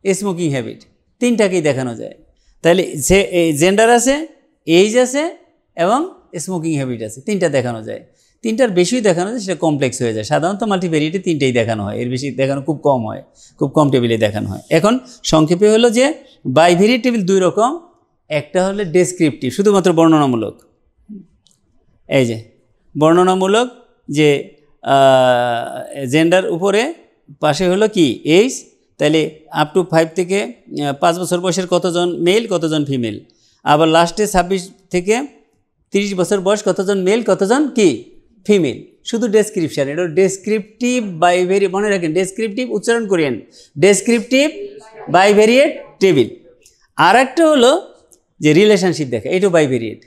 Smoking habit. 3টাকেই দেখানো যায়। তাহলে জেন্ডার আছে, এইজ আছে এবং স্মোকিং হ্যাবিট আছে, 3টা দেখানো যায়। 3টার বেশি দেখানো যায়, সেটা কমপ্লেক্স হয়ে যায়। সাধারণত মাল্টিভেরিয়েটে 3টাই দেখানো হয়, এর বেশি দেখানো খুব কম হয়, খুব কম টেবিলে দেখানো হয়। এখন সংক্ষেপে হলো যে বাইভেরিয়েট টেবিল 2 রকম। একটা হলো ডেসক্রিপটিভ, শুধুমাত্র বর্ণনামূলক। এই যে বর্ণনামূলক, যে জেন্ডার উপরে, পাশে হলো কি এইজ। তাহলে আপ টু 5 থেকে 5 বছর বয়সের কতজন মেল, কতজন ফিমেল। আবার লাস্টে 26 থেকে 30 বছর বয়স কতজন মেল, কতজন কি ফিমেল, শুধু ডেসক্রিপশান, এটা ডেসক্রিপটিভ বাইভেরিয়েট, মনে রাখেন ডেসক্রিপটিভ উচ্চারণ করেন, ডেসক্রিপটিভ বাইভেরিয়েট টেবিল। আর একটা হলো যে রিলেশনশিপ দেখা, এটাও বাইভেরিয়েট,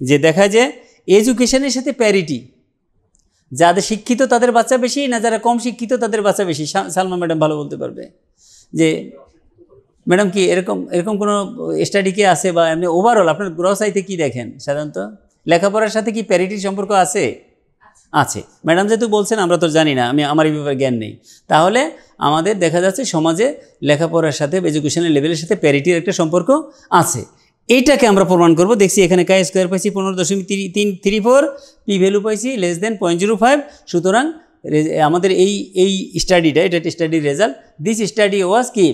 যে দেখা যায় এডুকেশনের সাথে প্যারিটি, যাদের শিক্ষিত তাদের বাচ্চা বেশি, না যারা কম শিক্ষিত তাদের বাচ্চা বেশি। সালমা ম্যাডাম ভালো বলতে পারবে যে ম্যাডাম কি এরকম কোনো স্টাডি কি আছে, বা এমনি ওভারঅল আপনার গ্রস আইতে কী দেখেন সাধারণত লেখাপড়ার সাথে কি প্যারিটির সম্পর্ক আছে? আছে। ম্যাডাম যেহেতু বলছেন আমরা তো জানি না, আমার এই ব্যাপারে জ্ঞান নেই। তাহলে আমাদের দেখা যাচ্ছে সমাজে লেখাপড়ার সাথে এডুকেশনের লেভেলের সাথে প্যারিটির একটা সম্পর্ক আছে। এইটাকে আমরা প্রমাণ করব। দেখছি এখানে কাই স্কোয়ার পাইছি 15.334, পি ভ্যালু পাইছি <0.05। সুতরাং আমাদের এই স্টাডিটা, এটা study result, this study was কি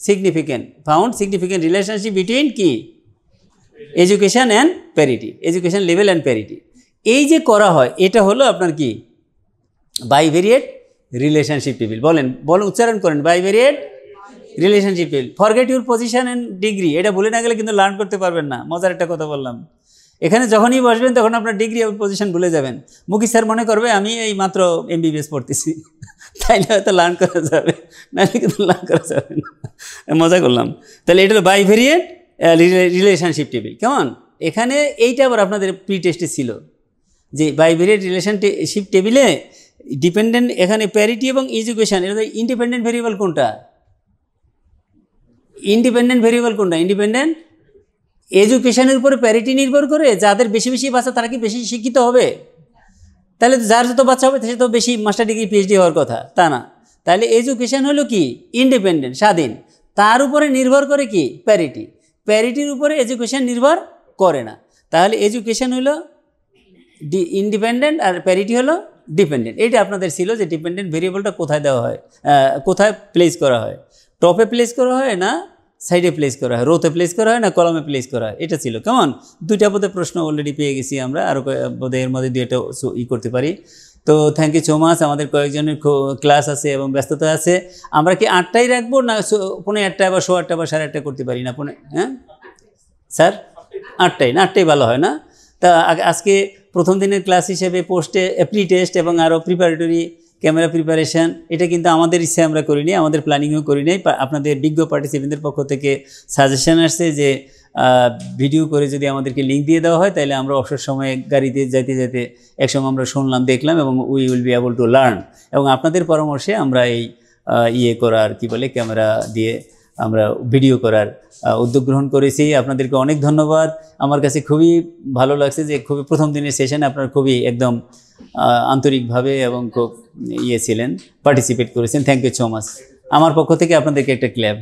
significant, found significant relationship between কি education and parity, education level and parity. এই যে করা হয় এটা হলো আপনার কি বাইভেরিয়েট রিলেশনশিপ টেবিল। বলেন উচ্চারণ করেন, bivariate relationship table. Forget your position and degree, এটা ভুলে না গেলে কিন্তু লার্ন করতে পারবেন না। মজার একটা কথা বললাম, এখানে যখনই বসবেন তখন আপনার ডিগ্রি এবং পজিশন ভুলে যাবেন। মুখী স্যার মনে করবে আমি এই মাত্র MBBS পড়তেছি, তাইলে হয়তো লার্ন করা যাবে, নাহলে কিন্তু লার্ন করা যাবে না। মজা করলাম। তাহলে এটা হলো বাইভেরিয়েট রিলেশনশিপ টেবিল। কেমন? এখানে এইটা আবার আপনাদের প্রি টেস্টে ছিল যে বাইভেরিয়েট রিলেশনশিপ টেবিলে ডিপেন্ডেন্ট, এখানে প্যারিটি এবং এডুকেশন, এটা ইন্ডিপেন্ডেন্ট ভেরিয়েবল কোনটা? ইন্ডিপেন্ডেন্ট ভেরিয়েবল কোনটা? ইন্ডিপেন্ডেন্ট। এডুকেশনের উপরে প্যারিটি নির্ভর করে, যাদের বেশি বেশি বাচ্চা তারা কি বেশি শিক্ষিত হবে? তাহলে যার যত বাচ্চা হবে সে তো বেশি মাস্টার ডিগ্রি PhD হওয়ার কথা, তা না। তাহলে এডুকেশন হলো কি ইন্ডিপেন্ডেন্ট, স্বাধীন, তার উপরে নির্ভর করে কি প্যারিটি, প্যারিটির উপরে এডুকেশন নির্ভর করে না। তাহলে এডুকেশন হলো ইন্ডিপেন্ডেন্ট আর প্যারিটি হলো ডিপেন্ডেন্ট। এইটা আপনাদের ছিল যে ডিপেন্ডেন্ট ভেরিয়েবলটা কোথায় দেওয়া হয়, কোথায় প্লেস করা হয়, টপে প্লেস করা হয় না সাইডে প্লেস করা হয়, রোতে প্লেস করা হয় না কলমে প্লেস করা হয়, এটা ছিল। কেমন? দুইটা বোধহয় প্রশ্ন অলরেডি পেয়ে গেছি আমরা, আরও বোধহয় এর মধ্যে দুইটা করতে পারি। তো থ্যাংক ইউ সো মাচ। আমাদের কয়েকজনের ক্লাস আছে এবং ব্যস্ততা আছে। আমরা কি 8টায় রাখবো না 8:15 বা 8:15 বা 8:30 করতে পারি না? হ্যাঁ স্যার 8টায় না? 8টায় ভালো হয় না? তা আজকে প্রথম দিনের ক্লাস হিসেবে পোস্টে প্রি টেস্ট এবং আরও প্রিপারেটরি ক্যামেরা প্রিপারেশান, এটা কিন্তু আমাদের ইচ্ছে আমরা করিনি, আমাদের প্ল্যানিংও করি নাই। আপনাদের বিজ্ঞ পার্টিসিপেন্টদের পক্ষ থেকে সাজেশন আসছে যে ভিডিও করে যদি আমাদেরকে লিঙ্ক দিয়ে দেওয়া হয় তাহলে আমরা অবসর সময়ে গাড়িতে যেতে যেতে একসময় আমরা শুনলাম, দেখলাম এবং we will be able to learn. এবং আপনাদের পরামর্শে আমরা এই করার কি বলে ক্যামেরা দিয়ে আমরা ভিডিও করার উদ্যোগ গ্রহণ করেছি। আপনাদেরকে অনেক ধন্যবাদ। আমার কাছে খুবই ভালো লাগছে যে খুবই প্রথম দিনের সেশনে আপনারা খুবই একদম আন্তরিকভাবে এবং খুব ছিলেন, পার্টিসিপেট করেছেন। Thank you so much. আমার পক্ষ থেকে আপনাদেরকে একটা ক্ল্যাপ।